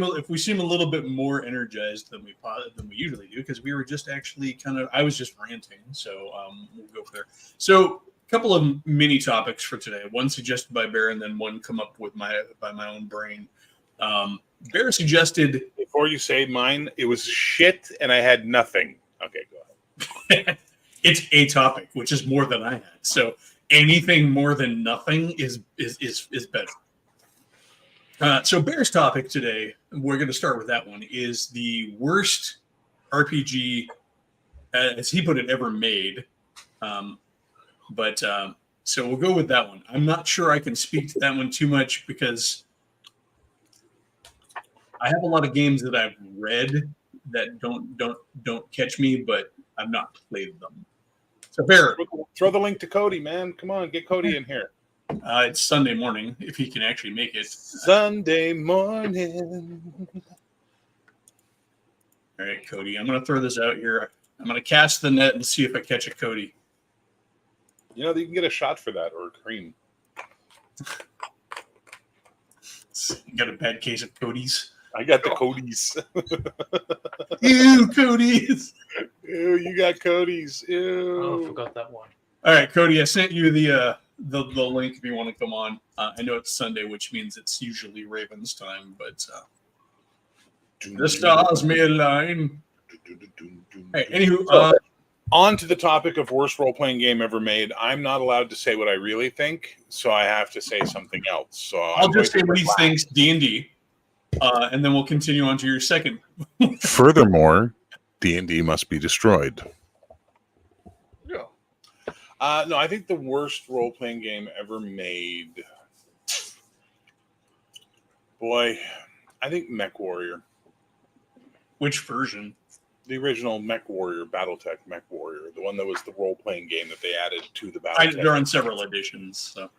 if we seem a little bit more energized than we usually do, because we were just actually I was just ranting, so we'll go there. So, a couple of mini topics for today. One suggested by Bear, and then one come up with by my own brain. Bear suggested. Before you say mine, it was shit, and I had nothing. Okay, go ahead. It's a topic, which is more than I had. So anything more than nothing is better. So Bear's topic today, we're going to start with that one, is the worst RPG, as he put it, ever made. So we'll go with that one. I'm not sure I can speak to that one too much because I have a lot of games that I've read that don't catch me, but I've not played them. So Bear, throw the link to Cody, man. Come on, get Cody in here. It's Sunday morning, if he can actually make it. Sunday morning. All right, Cody, I'm going to throw this out here. I'm going to cast the net and see if I catch a Cody. You know, you can get a shot for that, or a cream. You got a bad case of Cody's? I got the Cody's. Ew, Cody's. Ew, you got Cody's. Ew. Oh, I forgot that one. All right, Cody, I sent you the link if you want to come on. I know it's Sunday, which means it's usually Ravens time, but the stars may align. Hey, anywho, on to the topic of worst role-playing game ever made. I'm not allowed to say what I really think, so I have to say something else. So I'll just say what he thinks, D&D, and then we'll continue on to your second. Furthermore, D&D must be destroyed. No, I think the worst role-playing game ever made. Boy, I think Mech Warrior. Which version? The original Mech Warrior, BattleTech Mech Warrior, the one that was the role-playing game that they added to the BattleTech. They're on several editions. So.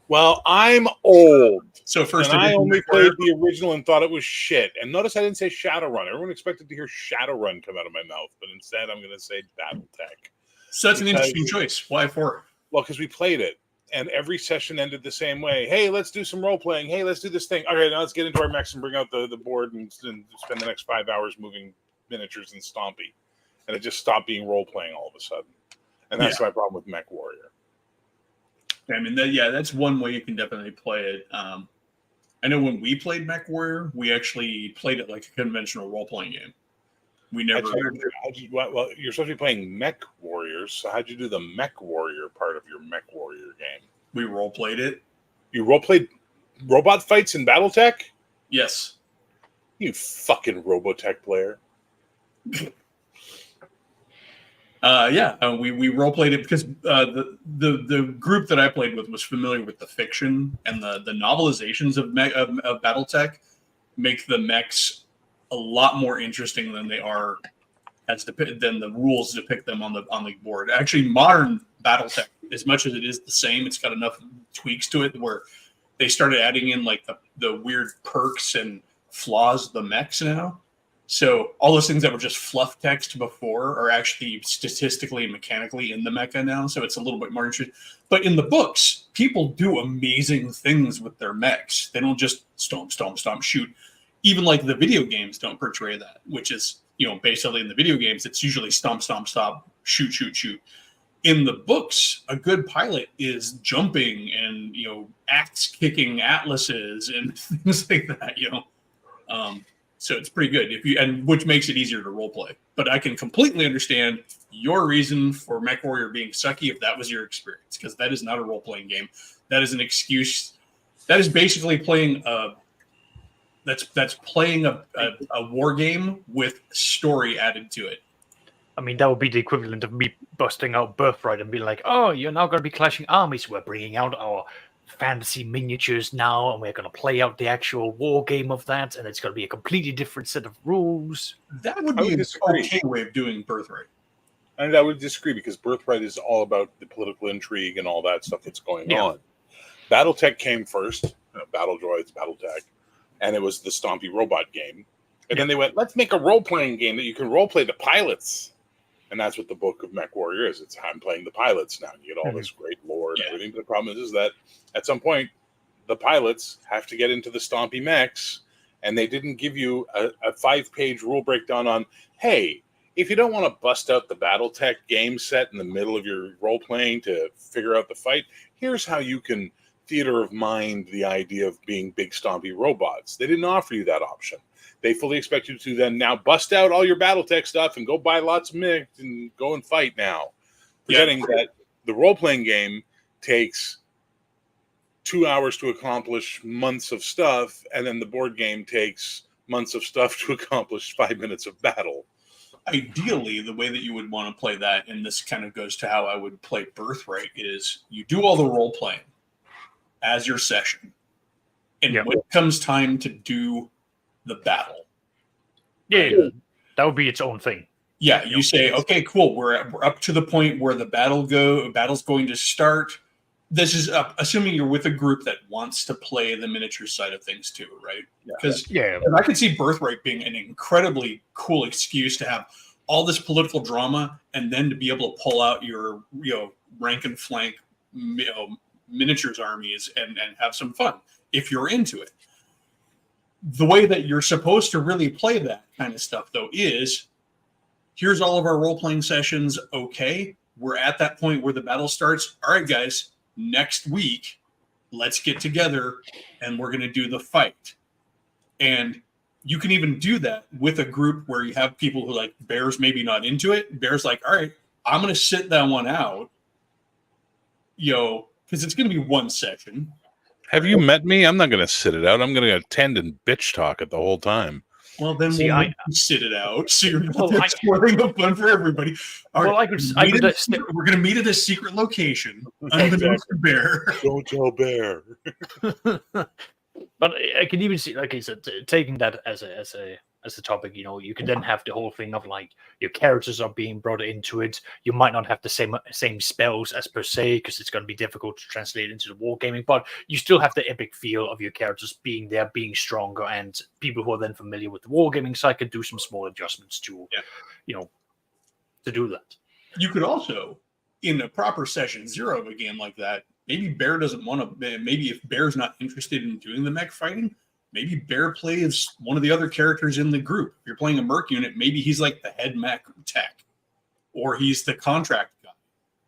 Well, I'm old. So first, and I only played the original and thought it was shit. And notice I didn't say Shadowrun. Everyone expected to hear Shadowrun come out of my mouth, but instead I'm going to say BattleTech. So that's an interesting choice. Why 4? Well, because we played it, and every session ended the same way. Hey, let's do some role-playing. Hey, let's do this thing. Okay, now let's get into our mechs and bring out the board and spend the next 5 hours moving miniatures and Stompy. And it just stopped being role-playing all of a sudden. And that's my problem with Mech Warrior. I mean, that's one way you can definitely play it. I know when we played Mech Warrior, we actually played it like a conventional role-playing game. We never. Well, you're supposed to be playing Mech Warriors, so how'd you do the Mech Warrior part of your Mech Warrior game? We role-played it. You role-played robot fights in BattleTech? Yes. You fucking Robotech player. We role-played it because the group that I played with was familiar with the fiction, and the novelizations of BattleTech make the mechs a lot more interesting than they are than the rules depict them on the board. Actually, modern BattleTech, as much as it is the same, it's got enough tweaks to it where they started adding in like the weird perks and flaws of the mechs now. So all those things that were just fluff text before are actually statistically and mechanically in the mecha now. So it's a little bit more interesting. But in the books, people do amazing things with their mechs. They don't just stomp, stomp, stomp, shoot. Even like the video games don't portray that, which is, basically in the video games, it's usually stomp, stomp, stomp, shoot, shoot, shoot. In the books, a good pilot is jumping and, axe kicking atlases and things like that, So it's pretty good which makes it easier to role play. But I can completely understand your reason for Mech Warrior being sucky if that was your experience, because that is not a role playing game. That is an excuse. That is basically playing that's playing a war game with story added to it. I mean, that would be the equivalent of me busting out Birthright and being like, "Oh, you're now going to be clashing armies. We're bringing out our fantasy miniatures now, and we're going to play out the actual war game of that, and it's going to be a completely different set of rules." That would be an okay way of doing Birthright. And I would disagree, because Birthright is all about the political intrigue and all that stuff that's going on. BattleTech came first, Battle Droids, BattleTech, and it was the Stompy robot game. And then they went, let's make a role-playing game that you can role-play the pilots. And that's what the book of Mech Warrior is. It's I'm playing the pilots now. You get all this great lore and everything. But the problem is that at some point, the pilots have to get into the Stompy mechs and they didn't give you a 5-page rule breakdown on, hey, if you don't want to bust out the BattleTech game set in the middle of your role playing to figure out the fight, here's how you can theater of mind the idea of being big stompy robots. They didn't offer you that option. They fully expect you to then now bust out all your BattleTech stuff and go buy lots of mix and go and fight now. Forgetting that the role-playing game takes 2 hours to accomplish months of stuff, and then the board game takes months of stuff to accomplish 5 minutes of battle. Ideally, the way that you would want to play that, and this kind of goes to how I would play Birthright, is you do all the role playing as your session, and when it comes time to do the battle, that would be its own thing. Yeah, you say, okay, cool. We're up to the point where the battle's going to start. This is assuming you're with a group that wants to play the miniature side of things too, right? Because I could see Birthright being an incredibly cool excuse to have all this political drama and then to be able to pull out your rank and flank miniatures armies and have some fun if you're into it. The way that you're supposed to really play that kind of stuff, though, is here's all of our role-playing sessions. Okay, we're at that point where the battle starts. All right, guys, next week, let's get together and we're going to do the fight. And you can even do that with a group where you have people who, like, Bear's maybe not into it. Bear's like, all right, I'm going to sit that one out, because it's going to be one session. Have you met me? I'm not going to sit it out. I'm going to attend and bitch talk it the whole time. Well, then we'll sit it out. So you're spoiling the fun for everybody. All right, we're going to meet at a secret location. Unbeknownst to Bear. Don't tell Bear. But I can even see, like I said, taking that as a topic, you can then have the whole thing of, like, your characters are being brought into it. You might not have the same spells as per se, because it's going to be difficult to translate into the wargaming, but you still have the epic feel of your characters being there, being stronger, and people who are then familiar with the wargaming side can do some small adjustments to do that. You could also, in a proper session 0 of a game like that, maybe Bear doesn't want to. Maybe if Bear's not interested in doing the mech fighting, maybe Bear plays one of the other characters in the group. If you're playing a merc unit, maybe he's like the head mech tech, or he's the contract guy.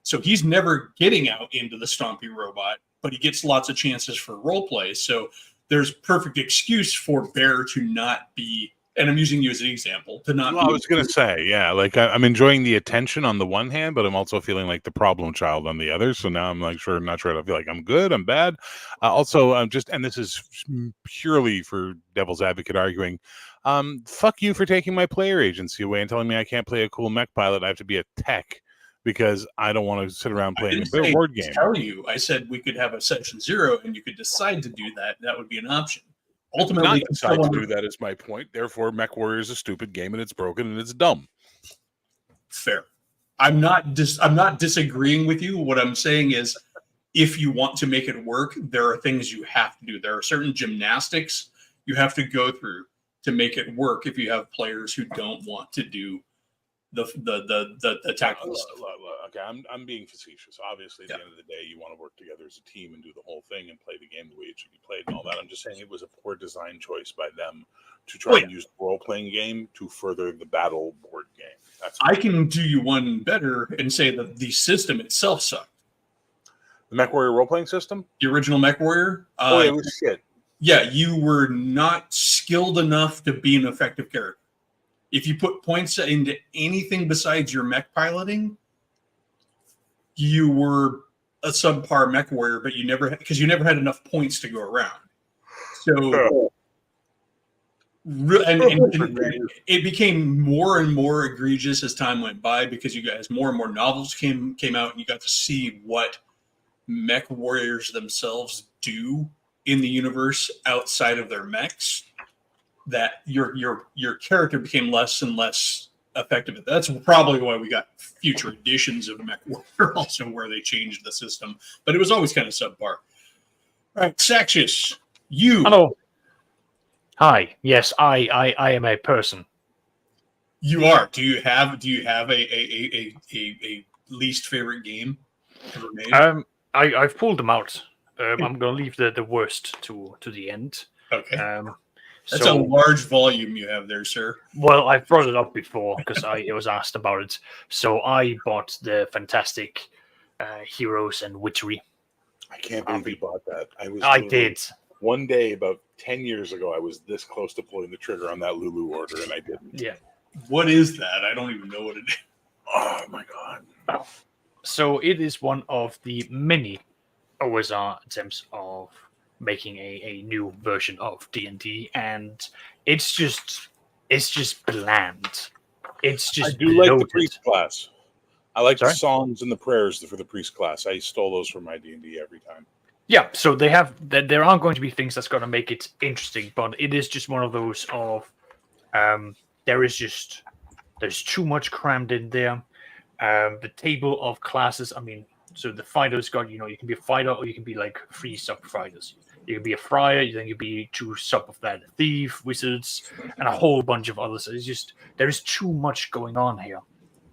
So he's never getting out into the stompy robot, but he gets lots of chances for role play. So there's perfect excuse for Bear to not be. And I'm using you as an example to not. Well, I was going to say, like I'm enjoying the attention on the one hand, but I'm also feeling like the problem child on the other. So now I'm like, not sure. I feel like I'm good, I'm bad. Also, I'm just, and this is purely for devil's advocate arguing. Fuck you for taking my player agency away and telling me I can't play a cool mech pilot. I have to be a tech because I don't want to sit around playing a board game. I said we could have a session 0 and you could decide to do that. That would be an option. Ultimately, not decide to do that is my point. Therefore, Mech Warrior is a stupid game and it's broken and it's dumb. Fair. I'm not disagreeing with you. What I'm saying is, if you want to make it work, there are things you have to do. There are certain gymnastics you have to go through to make it work. If you have players who don't want to do the tactical stuff. Okay, I'm being facetious. Obviously, at the end of the day, you want to work together as a team and do the whole thing and play the game the way it should be played and all that. I'm just saying it was a poor design choice by them to try and use the role-playing game to further the battle board game. I can do you one better and say that the system itself sucked. The Mech Warrior role-playing system? The original Mech Warrior? It was shit. Yeah, you were not skilled enough to be an effective character. If you put points into anything besides your mech piloting, you were a subpar mech warrior, but you never had enough points to go around. So, and it became more and more egregious as time went by because you guys more and more novels came out, and you got to see what mech warriors themselves do in the universe outside of their mechs. That your character became less and less effective. That's probably why we got future editions of Mech Warrior also where they changed the system, but it was always kind of subpar. All right, Saxius, you. Hello. Hi. Yes, I am a person. You are. Do you have a least favorite game ever made? I've pulled them out. I'm going to leave the worst to the end. Okay. That's a large volume you have there, sir. Well, I've brought it up before because it was asked about it. So I bought the Fantastic Heroes and Witchery. I can't believe you bought that. I did. One day about 10 years ago, I was this close to pulling the trigger on that Lulu order, and I didn't. Yeah. What is that? I don't even know what it is. Oh my god! So it is one of the many OSR attempts of making a new version of D&D, and it's just bland. It's just I do like the bloated. priest class. I like the Sorry? songs and the prayers for the priest class. I stole those from my D&D every time. Yeah, so there are going to be things that's going to make it interesting, but it is just one of those of there's too much crammed in there. The table of classes, I mean, so the fighters got, you can be a fighter or you can be like 3 sub-fighters. You can be a friar, then you can be 2 sub of that, thief, wizards, and a whole bunch of others. It's just, there is too much going on here.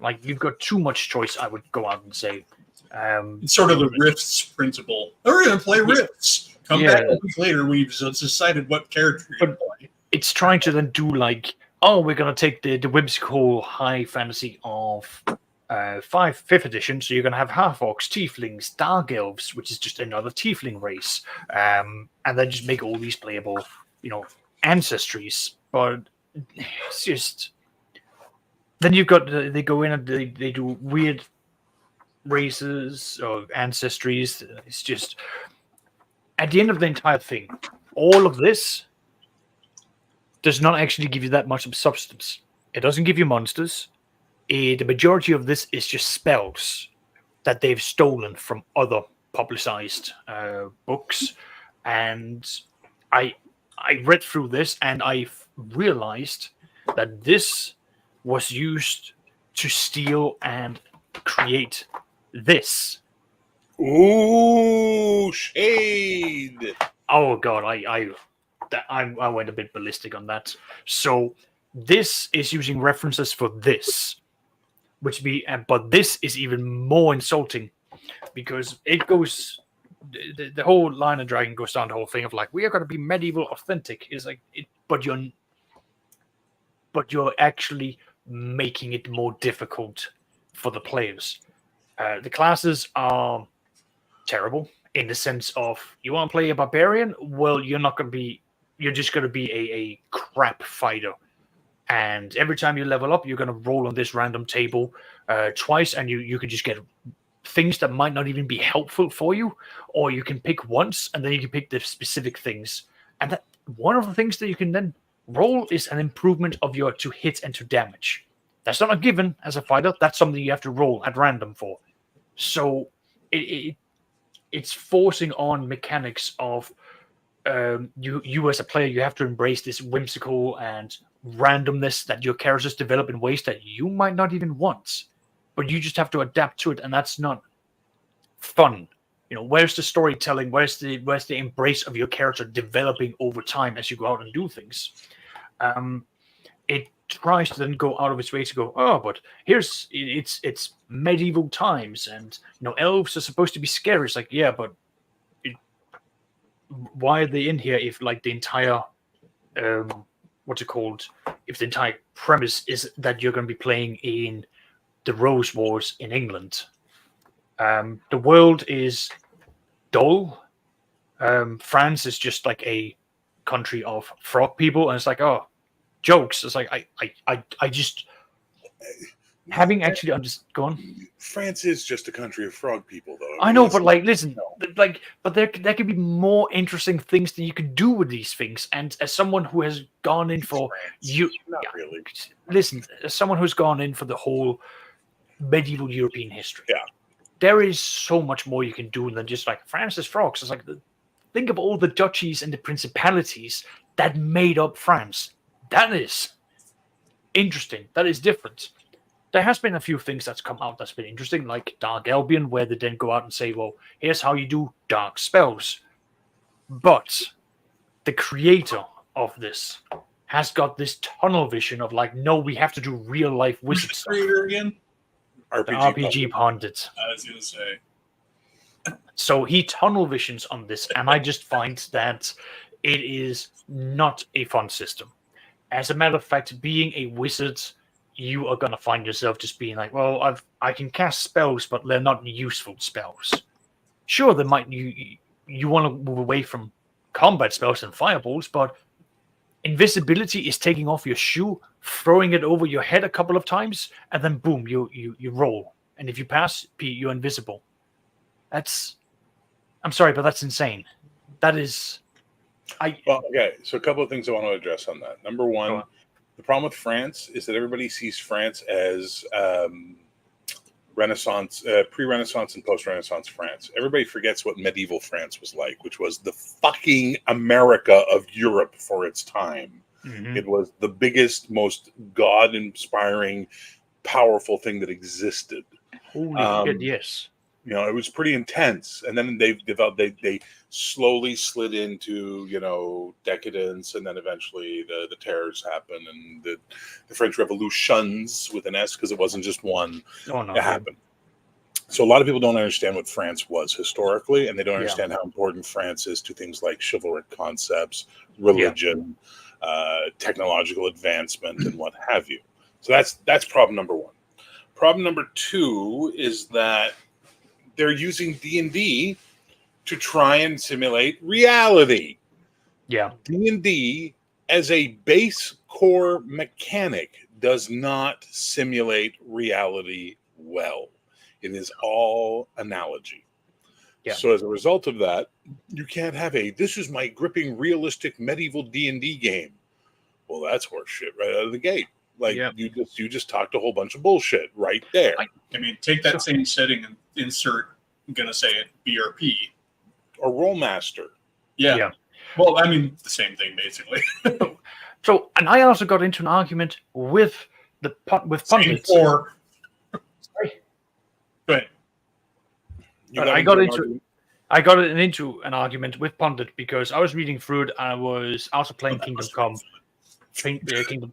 Like, you've got too much choice, I would go out and say. It's sort of the Rifts principle. We're going to play Rifts. Come back a week later when you've decided what character you're going to play. It's trying to then do like, oh, we're going to take the whimsical high fantasy of 5th edition, so you're going to have half-orcs, tieflings, dark elves, which is just another tiefling race, and then just make all these playable, ancestries. But it's just... Then you've got, they go in and they do weird races or ancestries. It's just, at the end of the entire thing, all of this does not actually give you that much of substance. It doesn't give you monsters. The majority of this is just spells that they've stolen from other publicized books. And I read through this and I realized that this was used to steal and create this. Ooh, shade! Oh god, I went a bit ballistic on that. So this is using references for this, but this is even more insulting because it goes. The whole Lion and Dragon goes down the whole thing of like, we are going to be medieval authentic. Is like, but you're actually making it more difficult for the players. The classes are terrible in the sense of, you want to play a barbarian? Well, you're just going to be a crap fighter. And every time you level up, you're going to roll on this random table twice, and you can just get things that might not even be helpful for you, or you can pick once, and then you can pick the specific things. And that one of the things that you can then roll is an improvement of your to hit and to damage. That's not a given as a fighter. That's something you have to roll at random for. So it's forcing on mechanics of you as a player. You have to embrace this whimsical and randomness that your characters develop in ways that you might not even want, but you just have to adapt to it, and that's not fun. Where's the storytelling? Where's the embrace of your character developing over time as you go out and do things? It tries to then go out of its way to go, oh, but it's medieval times, and elves are supposed to be scary. It's like, yeah, but why are they in here if like the entire if the entire premise is that you're going to be playing in the Rose Wars in England? The world is dull. France is just like a country of frog people, and it's like, oh, jokes. It's like I just having actually gone. France is just a country of frog people, though. I know, but like, listen, but there could be more interesting things that you could do with these things. And as someone who has gone in for not really. Listen, as someone who's gone in for the whole medieval European history, yeah, there is so much more you can do than just like France is frogs. It's like, think of all the duchies and the principalities that made up France. That is interesting. That is different. There has been a few things that's come out that's been interesting, like Dark Albion, where they then go out and say, well, here's how you do dark spells. But the creator of this has got this tunnel vision of like, no, we have to do real life wizard stuff. Creator again? The RPG Pundit. I was going to say. So he tunnel visions on this, and I just find that it is not a fun system. As a matter of fact, being a wizard, you are going to find yourself just being like, well, I can cast spells, but they're not useful spells. Sure, they might you want to move away from combat spells and fireballs, but invisibility is taking off your shoe, throwing it over your head a couple of times, and then boom, you roll. And if you pass, you're invisible. I'm sorry, but that's insane. That is... Well, okay, so a couple of things I want to address on that. Number one, the problem with France is that everybody sees France as Renaissance, pre-Renaissance and post-Renaissance France. Everybody forgets what medieval France was like, which was the fucking America of Europe for its time. Mhm. It was the biggest, most God-inspiring, powerful thing that existed. Holy shit, yes. You know, it was pretty intense, and then they've developed. They slowly slid into, you know, decadence, and then eventually the terrors happened, and the French Revolutions with an S, because it wasn't just one. Oh no, It happened. So a lot of people don't understand what France was historically, and they don't understand how important France is to things like chivalric concepts, religion, technological advancement, and what have you. So that's problem number one. Problem number two is that they're using D&D to try and simulate reality. Yeah. D&D as a base core mechanic does not simulate reality well. It is all analogy. Yeah. So as a result of that, you can't have this is my gripping realistic medieval D&D game. Well, that's horseshit right out of the gate. Like you just talked a whole bunch of bullshit right there. I mean, take that same setting and insert, I'm going to say it, BRP. Or Rollmaster. Yeah. Well, I mean, the same thing, basically. So, and I also got into an argument with pundits. Sorry. Go ahead. I got into an argument with pundit because I was reading through it. I was also playing Kingdom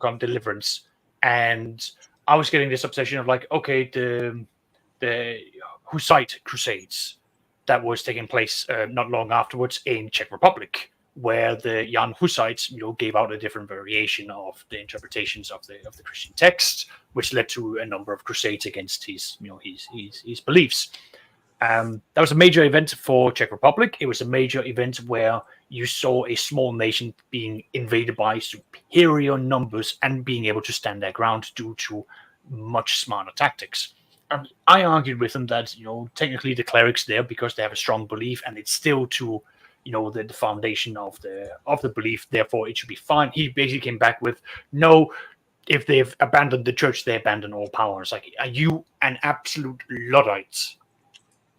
Come Deliverance, and I was getting this obsession of like, okay, the Hussite Crusades that was taking place not long afterwards in Czech Republic, where the Jan Hussites, gave out a different variation of the interpretations of the Christian text, which led to a number of crusades against his beliefs. That was a major event for Czech Republic. It was a major event where you saw a small nation being invaded by superior numbers and being able to stand their ground due to much smarter tactics. And I argued with him that, technically the clerics there, because they have a strong belief and it's still to, the foundation of the belief, therefore it should be fine. He basically came back with, no, if they've abandoned the church, they abandon all power. It's like, are you an absolute Luddite?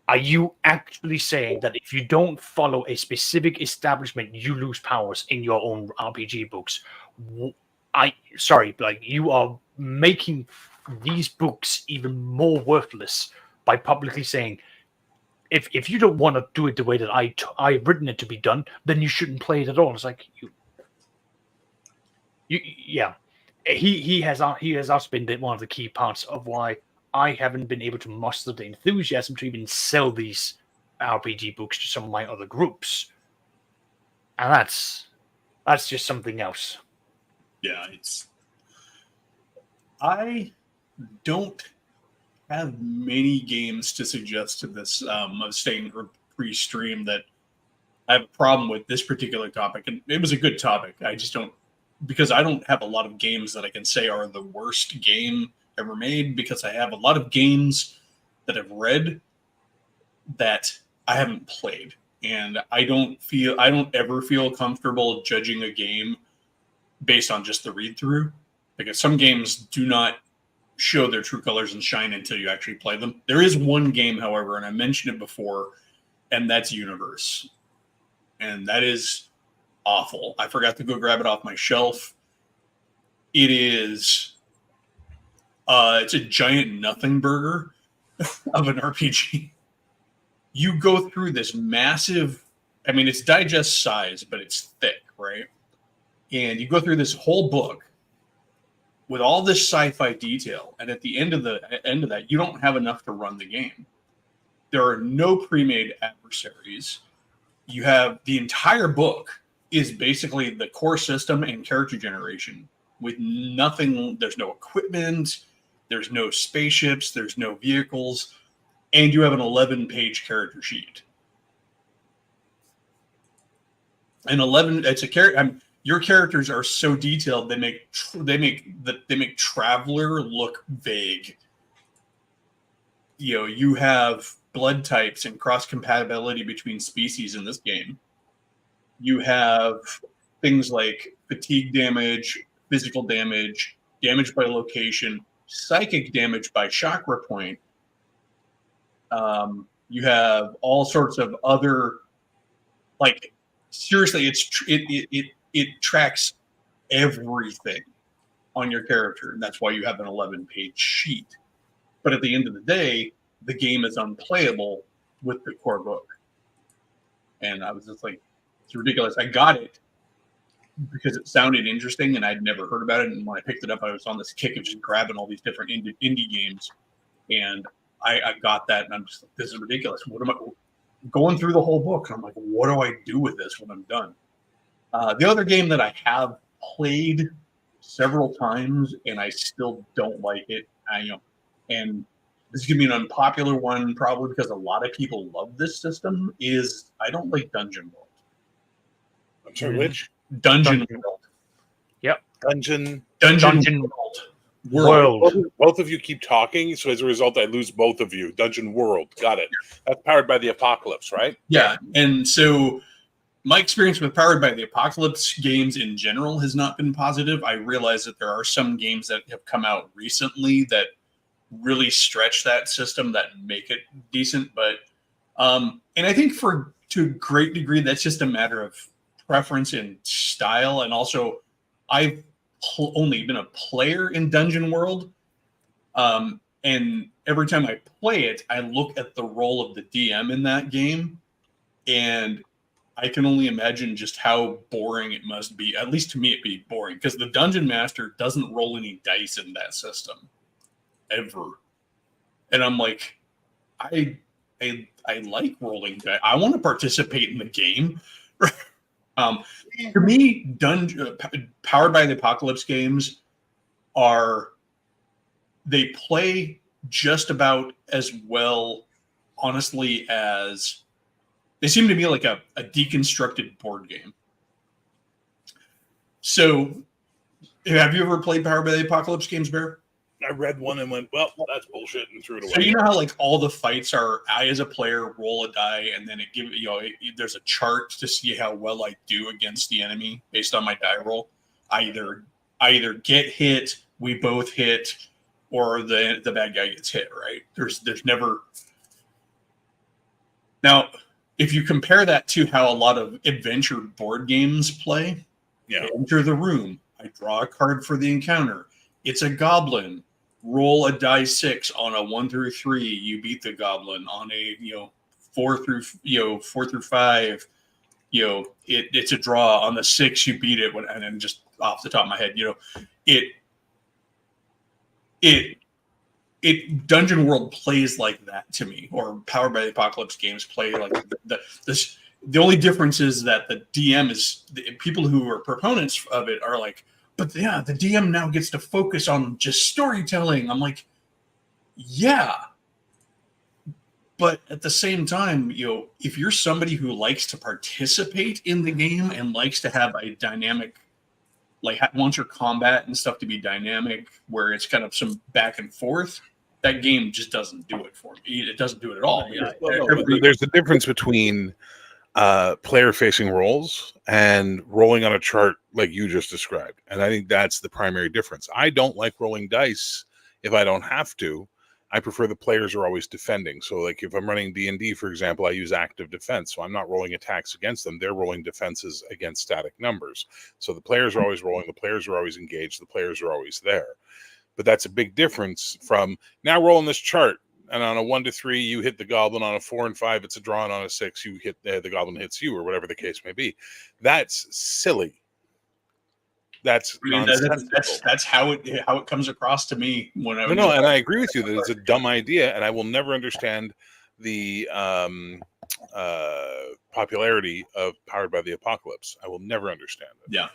Are you actually saying that if you don't follow a specific establishment, you lose powers in your own RPG books? You are making these books even more worthless by publicly saying, if you don't want to do it the way that I've written it to be done, then you shouldn't play it at all. It's like he has also been one of the key parts of why I haven't been able to muster the enthusiasm to even sell these RPG books to some of my other groups, and that's just something else. Yeah, I don't have many games to suggest to this. I was saying pre-stream that I have a problem with this particular topic, and it was a good topic. I just don't, because I don't have a lot of games that I can say are the worst game ever made, because I have a lot of games that I've read that I haven't played, and I don't ever feel comfortable judging a game based on just the read-through, because some games do not show their true colors and shine until you actually play them. There is one game, however, and I mentioned it before, and that's Universe, and that is awful. I forgot to go grab it off my shelf. It is it's a giant nothing burger of an RPG. You go through this massive, I mean, it's digest size, but it's thick, right? And you go through this whole book with all this sci-fi detail, and at the end of that, you don't have enough to run the game. There are no pre-made adversaries. You have the entire book is basically the core system and character generation with nothing. There's no equipment, there's no spaceships, there's no vehicles, and you have an 11-page character sheet. And 11, it's a character. Your characters are so detailed; they make Traveler look vague. You have blood types and cross compatibility between species in this game. You have things like fatigue damage, physical damage, damage by location, psychic damage by chakra point. You have all sorts of other, like, seriously, it tracks everything on your character, and that's why you have an 11-page sheet. But at the end of the day, the game is unplayable with the core book. And I was just like, it's ridiculous. I got it because it sounded interesting, and I'd never heard about it. And when I picked it up, I was on this kick of just grabbing all these different indie games, and I got that, and I'm just like, this is ridiculous. What am I going through the whole book? And I'm like, what do I do with this when I'm done? The other game that I have played several times, and I still don't like it, and this is going to be an unpopular one, probably because a lot of people love this system, is I don't like Dungeon World. I'm sorry, which? Dungeon World. Yep. Dungeon World. Both of you keep talking, so as a result, I lose both of you. Dungeon World. Got it. That's powered by the Apocalypse, right? Yeah, and so my experience with Powered by the Apocalypse games in general has not been positive. I realize that there are some games that have come out recently that really stretch that system, that make it decent, but and I think to a great degree that's just a matter of preference and style. And also, I've only been a player in Dungeon World, and every time I play it, I look at the role of the DM in that game, and I can only imagine just how boring it must be. At least to me, it'd be boring because the Dungeon Master doesn't roll any dice in that system ever. And I'm like, I like rolling dice. I want to participate in the game. To me, Powered by the Apocalypse games they play just about as well, honestly, as they seem to be like a deconstructed board game. So, have you ever played Powered by the Apocalypse games, Bear? I read one and went, well, that's bullshit, and threw it away. So you know how like all the fights are, I as a player roll a die, and then there's a chart to see how well I do against the enemy based on my die roll. I either get hit, we both hit, or the bad guy gets hit. Right? There's never. Now, if you compare that to how a lot of adventure board games play, enter the room, I draw a card for the encounter. It's a goblin. Roll a die 6 on a 1 through 3. You beat the goblin on a 4 through 5. It's a draw on the 6. You beat it. And then just off the top of my head, it Dungeon World plays like that to me, or Powered by the Apocalypse games play like this. The only difference is that the DM is people who are proponents of it are like, but yeah, the DM now gets to focus on just storytelling. I'm like, yeah. But at the same time, if you're somebody who likes to participate in the game and likes to have a dynamic, like wants your combat and stuff to be dynamic, where it's kind of some back and forth, that game just doesn't do it for me. It doesn't do it at all. There's a difference between player-facing roles and rolling on a chart like you just described. And I think that's the primary difference. I don't like rolling dice if I don't have to. I prefer the players are always defending. So like if I'm running D&D, for example, I use active defense. So I'm not rolling attacks against them. They're rolling defenses against static numbers. So the players are always rolling. The players are always engaged. The players are always there. But that's a big difference from now rolling this chart. And on a 1 to 3, you hit the goblin. On a 4 and 5, it's a draw. And on a 6, you hit the goblin hits you, or whatever the case may be. That's silly. That's that's how it comes across to me when I no, and I agree with you that it's a dumb idea, and I will never understand the popularity of Powered by the Apocalypse. I will never understand it. Yeah.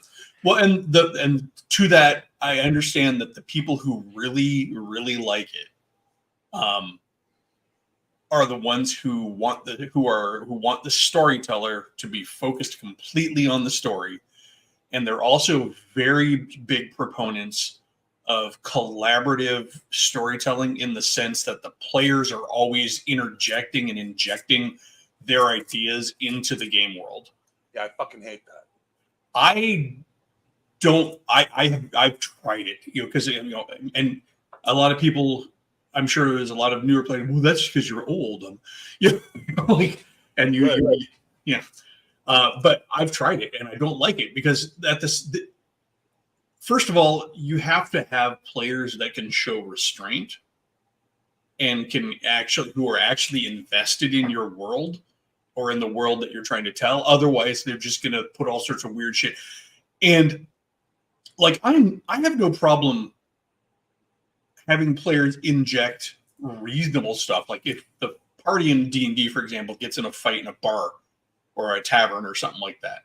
Well, and to that, I understand that the people who really, really like it, are the ones who want the storyteller to be focused completely on the story, and they're also very big proponents of collaborative storytelling in the sense that the players are always interjecting and injecting their ideas into the game world. Yeah, I fucking hate that. I don't. I've tried it, because and a lot of people, I'm sure there's a lot of newer players. Well, that's because you're old, like, and you, Right. yeah. But I've tried it and I don't like it because first of all, you have to have players that can show restraint and who are actually invested in your world or in the world that you're trying to tell. Otherwise, they're just going to put all sorts of weird shit. And like, I have no problem having players inject reasonable stuff. Like if the party in D&D, for example, gets in a fight in a bar or a tavern or something like that,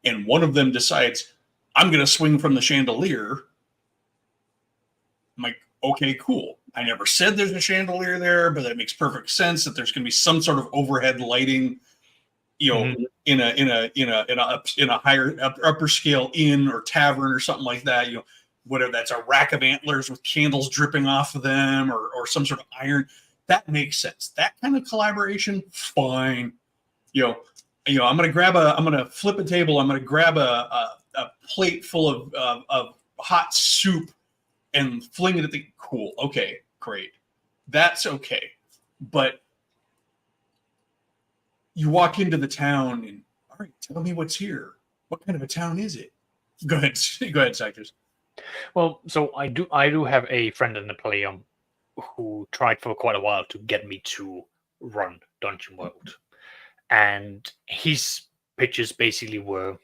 and one of them decides, I'm going to swing from the chandelier, I'm like, okay, cool. I never said there's a chandelier there, but that makes perfect sense that there's going to be some sort of overhead lighting, in a higher upper scale inn or tavern or something like that. Whether that's a rack of antlers with candles dripping off of them or some sort of iron, that makes sense. That kind of collaboration, fine. I'm going to flip a table. I'm going to grab a plate full of hot soup and fling it at the cool. Okay, great. That's okay. But you walk into the town and, all right, tell me what's here. What kind of a town is it? Go ahead, Cyctus. Well, so I do have a friend in the Palladium who tried for quite a while to get me to run Dungeon World, and his pitches basically were,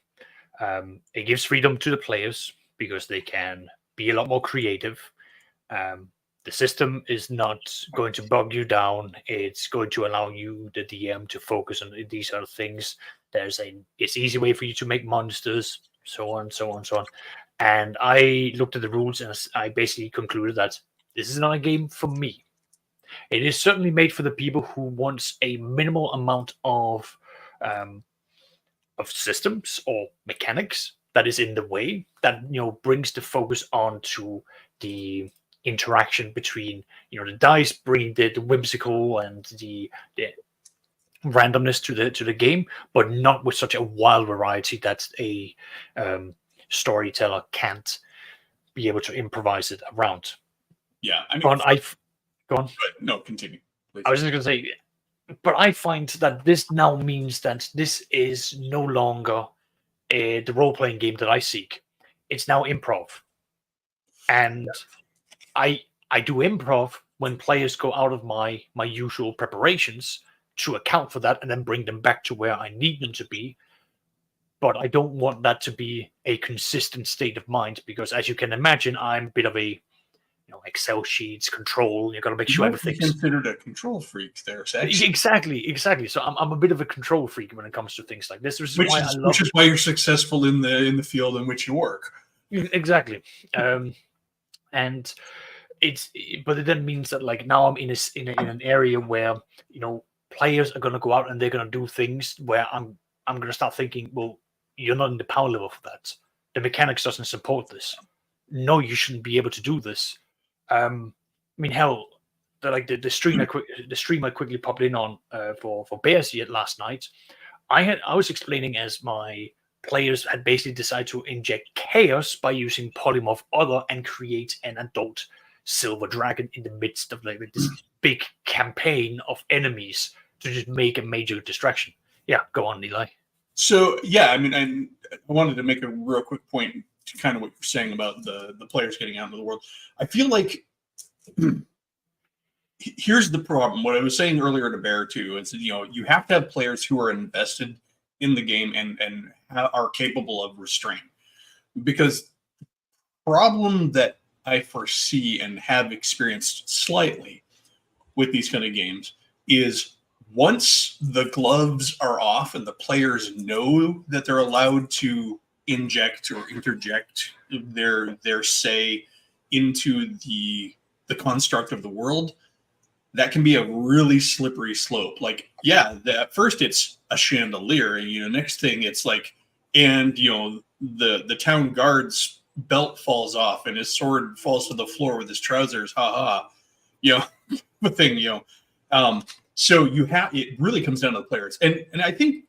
it gives freedom to the players because they can be a lot more creative. The system is not going to bog you down. It's going to allow you, the DM, to focus on these other things. It's easy way for you to make monsters, so on, so on, so on. And I looked at the rules and I basically concluded that this is not a game for me. It is certainly made for the people who wants a minimal amount of systems or mechanics that is in the way, that brings the focus on to the interaction between the dice, bringing the whimsical and the randomness to the game, but not with such a wild variety that a storyteller can't be able to improvise it around. Yeah, I mean, go on. No, continue, please. I was just going to say, but I find that this now means that this is no longer the role-playing game that I seek. It's now improv. And I do improv when players go out of my usual preparations to account for that and then bring them back to where I need them to be. But I don't want that to be a consistent state of mind because, as you can imagine, I'm a bit of a Excel sheets, control. You've got to make sure everything's considered a control freak there, Sex. Exactly. So I'm a bit of a control freak when it comes to things like this, which is why you're successful in the field in which you work. Exactly. And but it then means that like now I'm in an area where players are going to go out and they're going to do things where I'm going to start thinking, well, you're not in the power level for that. The mechanics doesn't support this. No, you shouldn't be able to do this. I mean, hell, the stream I quickly popped in on for Bears yet last night. I was explaining as my players had basically decided to inject chaos by using Polymorph Other and create an adult silver dragon in the midst of this big campaign of enemies to just make a major distraction. Yeah, go on, Eli. So yeah, I mean, I wanted to make a real quick point to kind of what you're saying about the players getting out into the world. I feel like here's the problem. What I was saying earlier to Bear too is you have to have players who are invested in the game and are capable of restraint. Because the problem that I foresee and have experienced slightly with these kind of games is once the gloves are off and the players know that they're allowed to inject or interject their say into the construct of the world, that can be a really slippery slope. Like, yeah, at first it's a chandelier, and next thing it's like, and the town guard's belt falls off and his sword falls to the floor with his trousers, the thing, so it really comes down to the players, and I think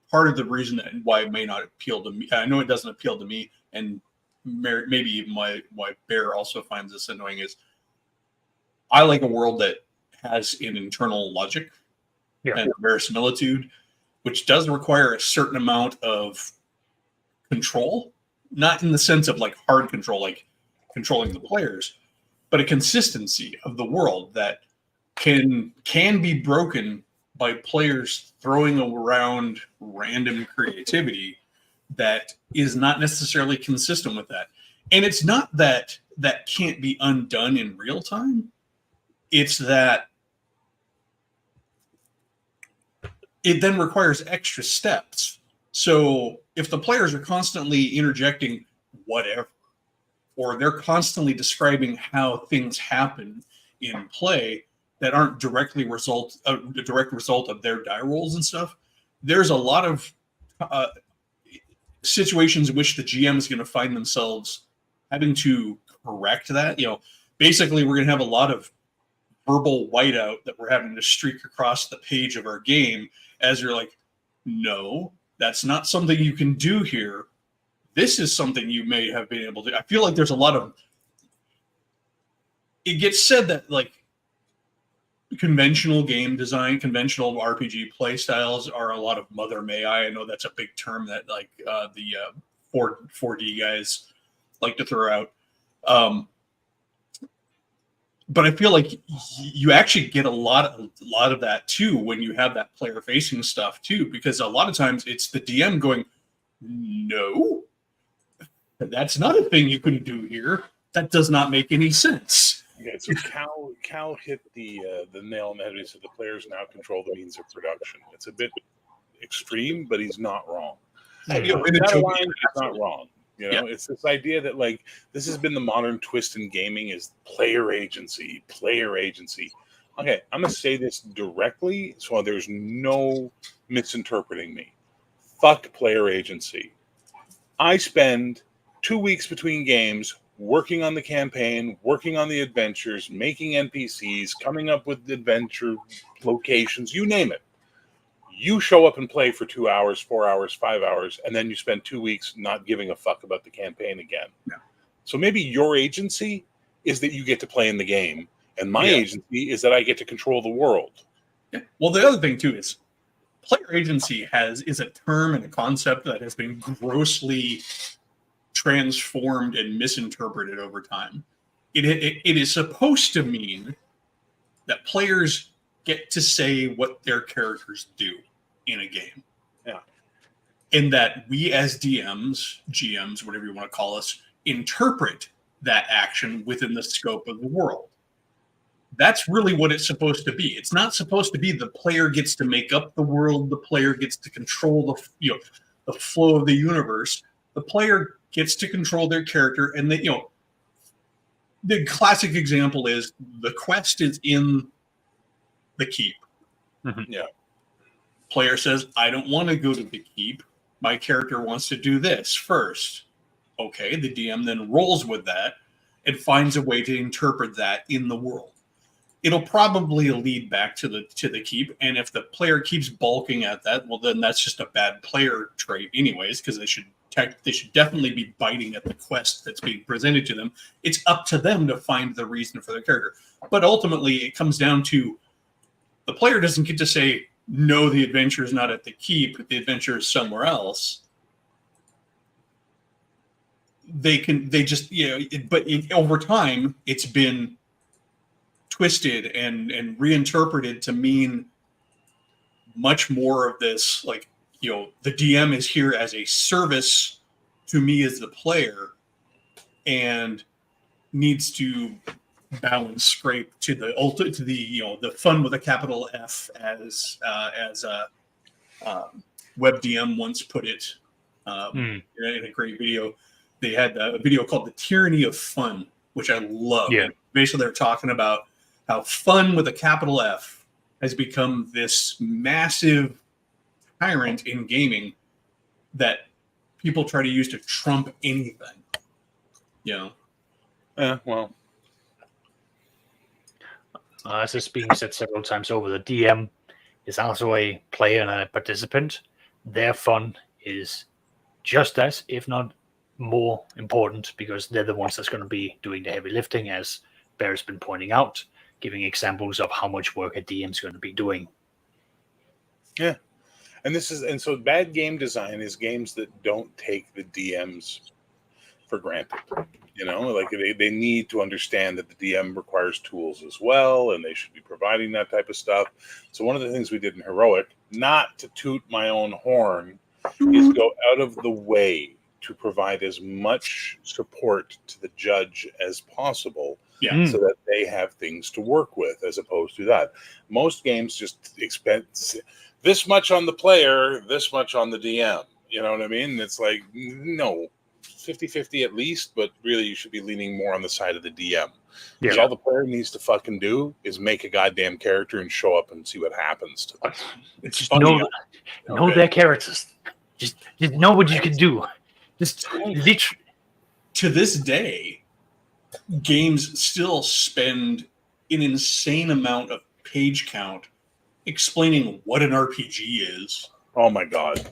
part of the reason that why it may not appeal to me, I know it doesn't appeal to me, and maybe even why Bear also finds this annoying, is I like a world that has an internal logic and verisimilitude, which does require a certain amount of control, not in the sense of like hard control, like controlling the players, but a consistency of the world that can be broken by players throwing around random creativity that is not necessarily consistent with that. And it's not that can't be undone in real time. It's that it then requires extra steps. So if the players are constantly interjecting whatever, or they're constantly describing how things happen in play that aren't a direct result of their die rolls and stuff, there's a lot of situations in which the GM is going to find themselves having to correct that. Basically, we're going to have a lot of verbal whiteout that we're having to streak across the page of our game as you're like, no, that's not something you can do here. This is something you may have been able to. I feel like there's a lot of. It gets said that like conventional game design, conventional RPG play styles are a lot of Mother May I. I know that's a big term that like the 4D guys like to throw out. But I feel like you actually get a lot of that too when you have that player facing stuff too, because a lot of times it's the DM going, no, that's not a thing you can do here. That does not make any sense. Yeah, so Cal hit the nail on the head. He said the players now control the means of production. It's a bit extreme, but he's not wrong. He's not wrong. It's this idea that like this has been the modern twist in gaming is player agency. Okay, I'm gonna say this directly so there's no misinterpreting me. Fuck player agency. I spend 2 weeks between games working on the campaign, working on the adventures, making NPCs, coming up with adventure locations, you name it. You show up and play for 2 hours, 4 hours, 5 hours, and then you spend 2 weeks not giving a fuck about the campaign again. Yeah. So maybe your agency is that you get to play in the game, and my agency is that I get to control the world. Yeah. Well, the other thing too is player agency is a term and a concept that has been grossly transformed and misinterpreted over time. It is supposed to mean that players get to say what their characters do in a game. Yeah. And that we as DMs, GMs, whatever you want to call us, interpret that action within the scope of the world. That's really what it's supposed to be. It's not supposed to be the player gets to make up the world, the player gets to control the flow of the universe. The player gets to control their character, and the classic example is the quest is in the keep. Mm-hmm. Yeah. Player says, I don't want to go to the keep. My character wants to do this first. Okay, the DM then rolls with that and finds a way to interpret that in the world. It'll probably lead back to the keep, and if the player keeps balking at that, well, then that's just a bad player trait anyways, because they should definitely be biting at the quest that's being presented to them. It's up to them to find the reason for their character. But ultimately, it comes down to the player doesn't get to say, no, the adventure is not at the keep, the adventure is somewhere else. Over time, it's been twisted and reinterpreted to mean much more of this, like, the DM is here as a service to me as the player and needs to balance scrape to the the fun with a capital F, as WebDM once put it in a great video. They had a video called "The Tyranny of Fun," which I love. Yeah. Basically, they're talking about how fun with a capital F has become this massive tyrant in gaming that people try to use to trump anything. Yeah, well, as it's being said several times over, the DM is also a player and a participant. Their fun is just as, if not more important, because they're the ones that's going to be doing the heavy lifting, as Bear's been pointing out, giving examples of how much work a DM is going to be doing. yeah. And so bad game design is games that don't take the DMs for granted. Like they need to understand that the DM requires tools as well, and they should be providing that type of stuff. So one of the things we did in Heroic, not to toot my own horn, is go out of the way to provide as much support to the judge as possible, so that they have things to work with, as opposed to that. Most games just expect this much on the player, this much on the DM. You know what I mean? It's like, no, 50-50 at least, but really you should be leaning more on the side of the DM. Because all the player needs to fucking do is make a goddamn character and show up and see what happens to them. It's Just funny. know their characters. Just know what you can do. Just To this day, games still spend an insane amount of page count explaining what an RPG is. Oh my god.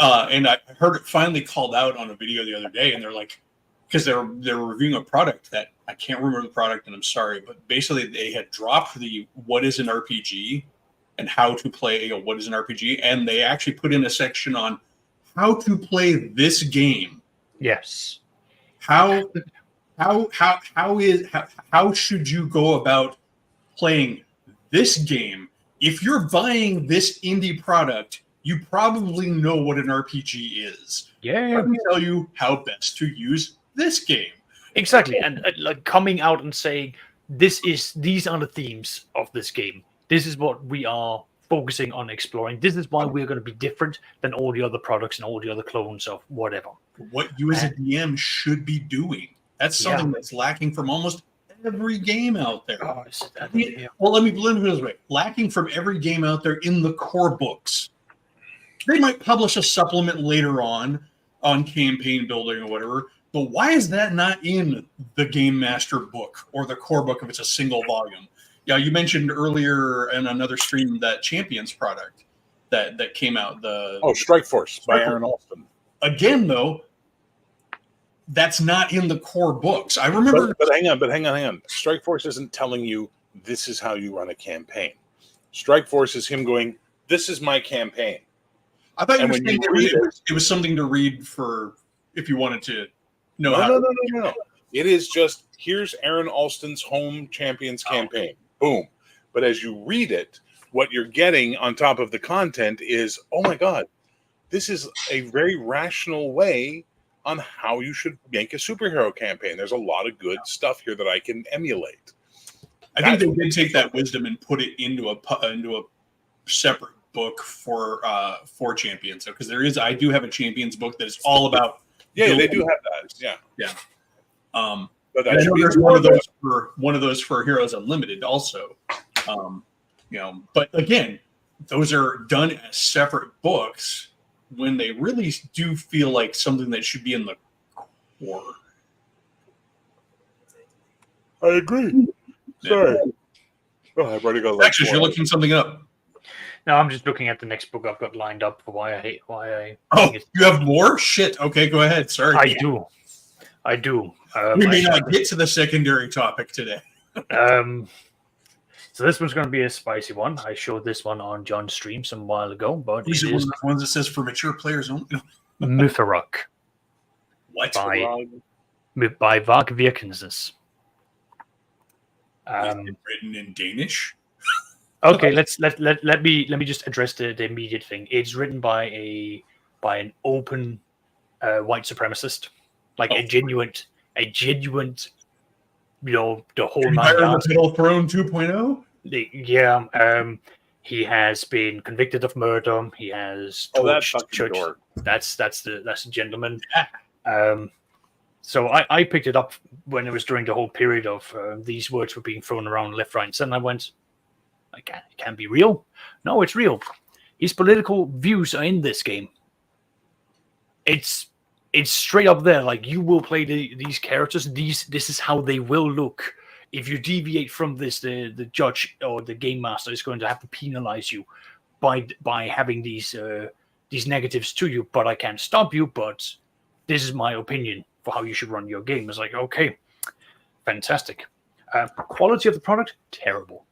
And I heard it finally called out on a video the other day, and they're like, because they're reviewing a product that I can't remember the product, and I'm sorry, but basically they had dropped the what is an RPG and how to play what is an RPG, and they actually put in a section on how to play this game. Yes. How should you go about playing this game? If you're buying this indie product, you probably know what an RPG is. Yeah. Let me tell you how best to use this game. Exactly. And like coming out and saying, these are the themes of this game. This is what we are focusing on exploring. This is why we're going to be different than all the other products and all the other clones of whatever. What you as a DM should be doing. That's something that's lacking from almost every game out there. Oh, Well, let me put it this way. Lacking from every game out there in the core books. They might publish a supplement later on campaign building or whatever, but why is that not in the Game Master book or the core book if it's a single volume? Yeah, you mentioned earlier in another stream that Champions product that came out. Strike Force by Aaron Alston. Again, though, that's not in the core books. I remember. But hang on. Strike Force isn't telling you this is how you run a campaign. Strike Force is him going, this is my campaign. I thought you were saying it was something to read for if you wanted to know how. No. It is just, here's Aaron Alston's home Champions campaign. Boom. But as you read it, what you're getting on top of the content is, oh my God, this is a very rational way on how you should make a superhero campaign. There's a lot of good stuff here that I can emulate. I think they did take that wisdom and put it into a separate book for Champions. So because I do have a Champions book that is all about. Yeah, they do have that. Yeah. But I know there's one of those for Heroes Unlimited also. But again, those are done as separate books when they really do feel like something that should be in the core. I agree. Sorry. Oh, I've already got. Actually, you're looking something up. No, I'm just looking at the next book I've got lined up for why I. Oh, you have more? Shit. Okay, go ahead. Sorry. I do. We may not get to the secondary topic today. So this one's going to be a spicy one. I showed this one on John's stream some while ago, but These are one of the ones that says for mature players only. Mytharok. What? By Varg Vikernes. Written in Danish. Okay, let me just address the immediate thing. It's written by an open white supremacist, like a genuine the whole nine Empire of yards. the Middle Throne 2.0. Yeah, he has been convicted of murder. He has that torched fucking church. dork. That's the gentleman. So I picked it up when it was during the whole period of these words were being thrown around left, right, and center. I went, it can't be real. No, it's real. His political views are in this game. It's straight up there. Like, you will play these characters. This is how they will look. If you deviate from this, the judge or the game master is going to have to penalize you by having these negatives to you. But I can't stop you. But this is my opinion for how you should run your game. It's like, okay, fantastic. Quality of the product, terrible.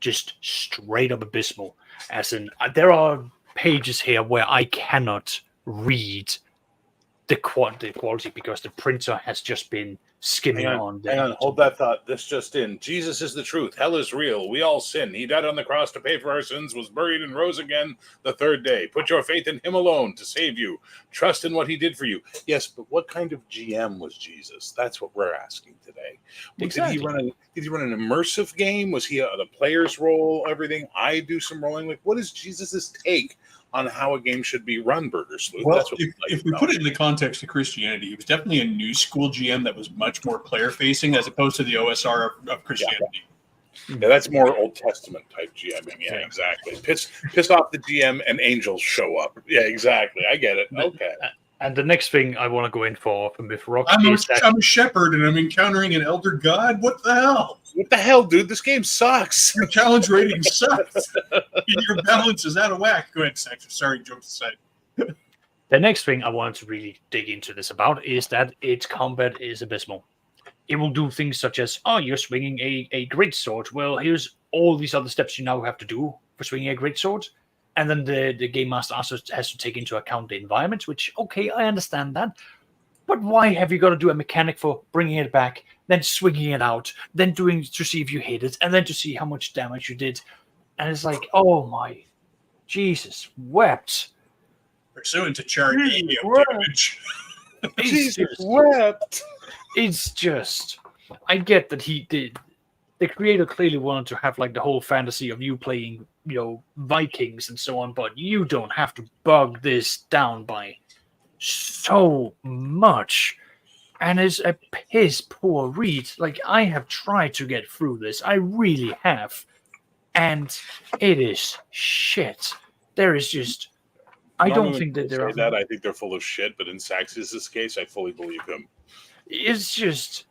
Just straight up abysmal. As in, there are pages here where I cannot read the quality because the printer has just been skimming on. Hang on, hold that thought. This just in. Jesus is the truth. Hell is real. We all sin. He died on the cross to pay for our sins, was buried and rose again the third day. Put your faith in him alone to save you. Trust in what he did for you. Yes, but what kind of GM was Jesus? That's what we're asking today. Exactly. Did he run an immersive game? Was he the player's role, everything? I do some rolling. Like, what is Jesus's take on how a game should be run, Burger Sleuth? Well, That's what if we put it in the context of Christianity, he was definitely a new school GM that was much more player facing as opposed to the OSR of Christianity. Yeah, that's more Old Testament type GMing. Yeah, exactly. Piss off the GM and angels show up. Yeah, exactly. I get it. Okay. And the next thing I want to go in for Mythrock I'm is that a shepherd and I'm encountering an elder god. What the hell? What the hell, dude? This game sucks. Your challenge rating sucks. Your balance is out of whack. Go ahead, Saxon. Sorry, jokes aside. the next thing I wanted to really dig into this about is that its combat is abysmal. It will do things such as, oh, you're swinging a great sword. Well, here's all these other steps you now have to do for swinging a great sword. And then the game master also has to take into account the environment, which, okay, I understand that. But why have you got to do a mechanic for bringing it back, then swinging it out, then doing to see if you hit it, and then to see how much damage you did? And it's like, oh my Jesus, wept. Pursuant to charity of damage. Jesus wept. It's just, I get that he did. The creator clearly wanted to have like the whole fantasy of you playing, Vikings and so on, but you don't have to bog this down by so much. And it's a piss poor read. Like, I have tried to get through this. I really have. And it is shit. There is just, I don't think that there are. That I think they're full of shit, but in Sax's case, I fully believe him. It's just,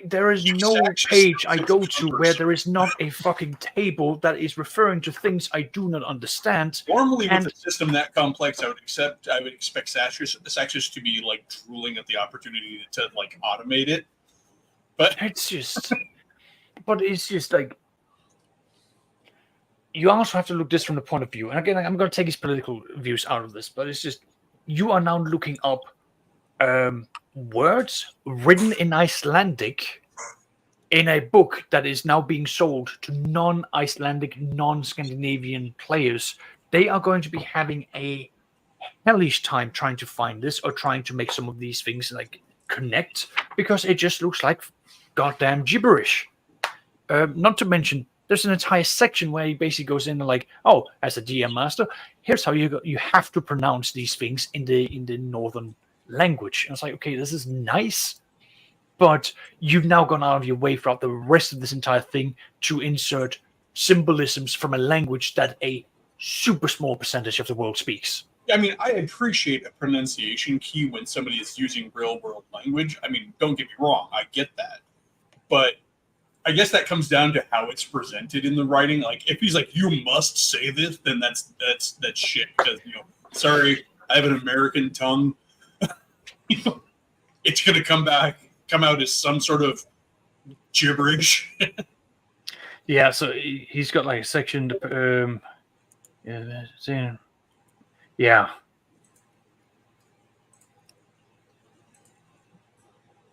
there is no page I go to where there is not a fucking table that is referring to things I do not understand. Normally, with a system that complex, I would expect Saxus to be like drooling at the opportunity to like automate it. But it's just like, you also have to look this from the point of view. And again, I'm going to take his political views out of this, but it's just, you are now looking up words written in Icelandic in a book that is now being sold to non-Icelandic, non-Scandinavian players. They are going to be having a hellish time trying to find this or trying to make some of these things like connect, because it just looks like goddamn gibberish. Not to mention, there's an entire section where he basically goes in and like, oh, as a DM master, here's how you have to pronounce these things in the northern language. And it's like, okay, this is nice, but you've now gone out of your way throughout the rest of this entire thing to insert symbolisms from a language that a super small percentage of the world speaks. I mean, I appreciate a pronunciation key when somebody is using real world language. I mean, don't get me wrong, I get that. But I guess that comes down to how it's presented in the writing. Like, if he's like, you must say this, then that's shit. Because, sorry, I have an American tongue. It's going to come out as some sort of gibberish. Yeah, so he's got like a section. Yeah.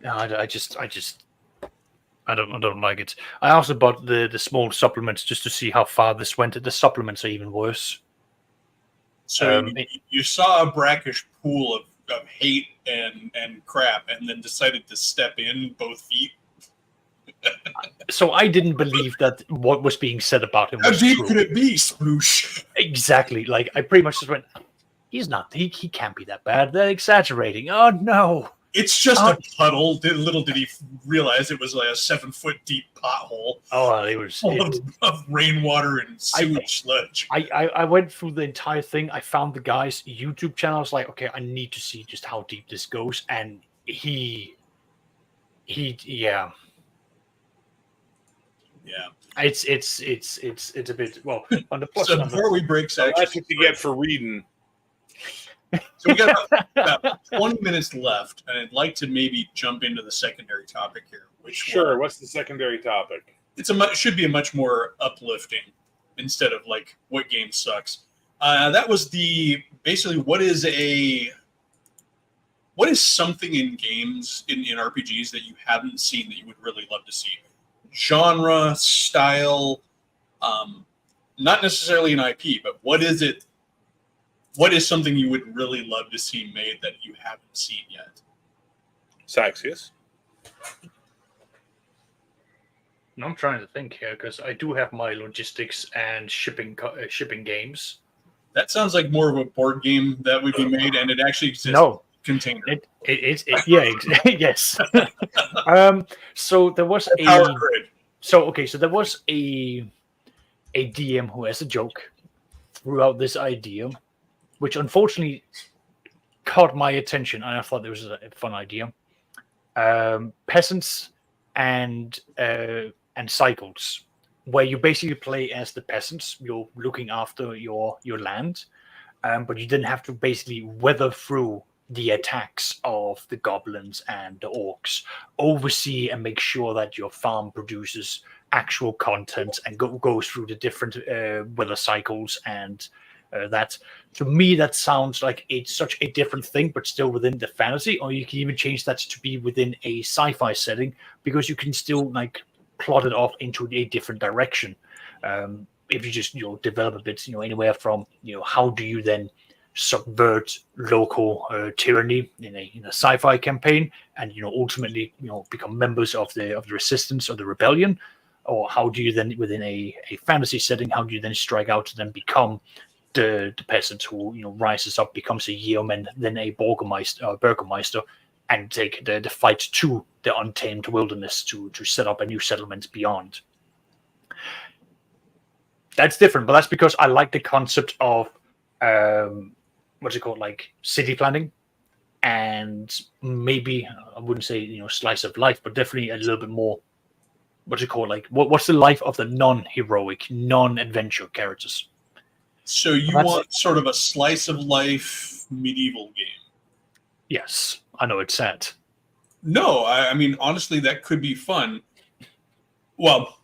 I don't like it. I also bought the small supplements just to see how far this went. The supplements are even worse. So you saw a brackish pool of hate and crap, and then decided to step in both feet. So I didn't believe that what was being said about him How was deep true. could it be, Sploosh? Exactly. Like I pretty much just went, he's not. He can't be that bad. They're exaggerating. Oh no. It's just a puddle. Little did he realize it was like a 7-foot deep pothole Oh, it was. full of rainwater and sewage sludge. I went through the entire thing. I found the guy's YouTube channel. I was like, okay, I need to see just how deep this goes. And yeah. Yeah. It's a bit well on the plus. So on the- before we break So section, that's what you get for reading. so we got about 20 minutes left, and I'd like to maybe jump into the secondary topic here. Which Sure. What's the secondary topic? should be a much more uplifting instead of like what game sucks. That was basically what is something in games in RPGs that you haven't seen that you would really love to see. Genre, style, not necessarily an IP, but what is it? What is something you would really love to see made that you haven't seen yet? Saxius. I'm trying to think here because I do have my logistics and shipping games. That sounds like more of a board game that would be made, and it actually exists. No, Container. Yes. So there was Power Grid. So there was a DM who has a joke throughout this idea, which unfortunately caught my attention, and I thought it was a fun idea. Peasants and cycles, where you basically play as the peasants. You're looking after your land, but you didn't have to basically weather through the attacks of the goblins and the orcs, oversee and make sure that your farm produces actual content and goes through the different weather cycles and that. To me, that sounds like it's such a different thing, but still within the fantasy. Or you can even change that to be within a sci-fi setting, because you can still like plot it off into a different direction. If you just develop a bit, anywhere from how do you then subvert local tyranny in a sci-fi campaign, and ultimately become members of the resistance or the rebellion, or how do you then within a fantasy setting, how do you then strike out to then become the peasant who rises up, becomes a yeoman, then a burgermeister, and take the fight to the untamed wilderness to set up a new settlement beyond. That's different, but that's because I like the concept of what's it called, like city planning, and maybe I wouldn't say slice of life, but definitely a little bit more. What's it called, like what's the life of the non-heroic, non-adventure characters? So you want sort of a slice of life medieval game? Yes, I know it's sad. No, I mean honestly, that could be fun. Well,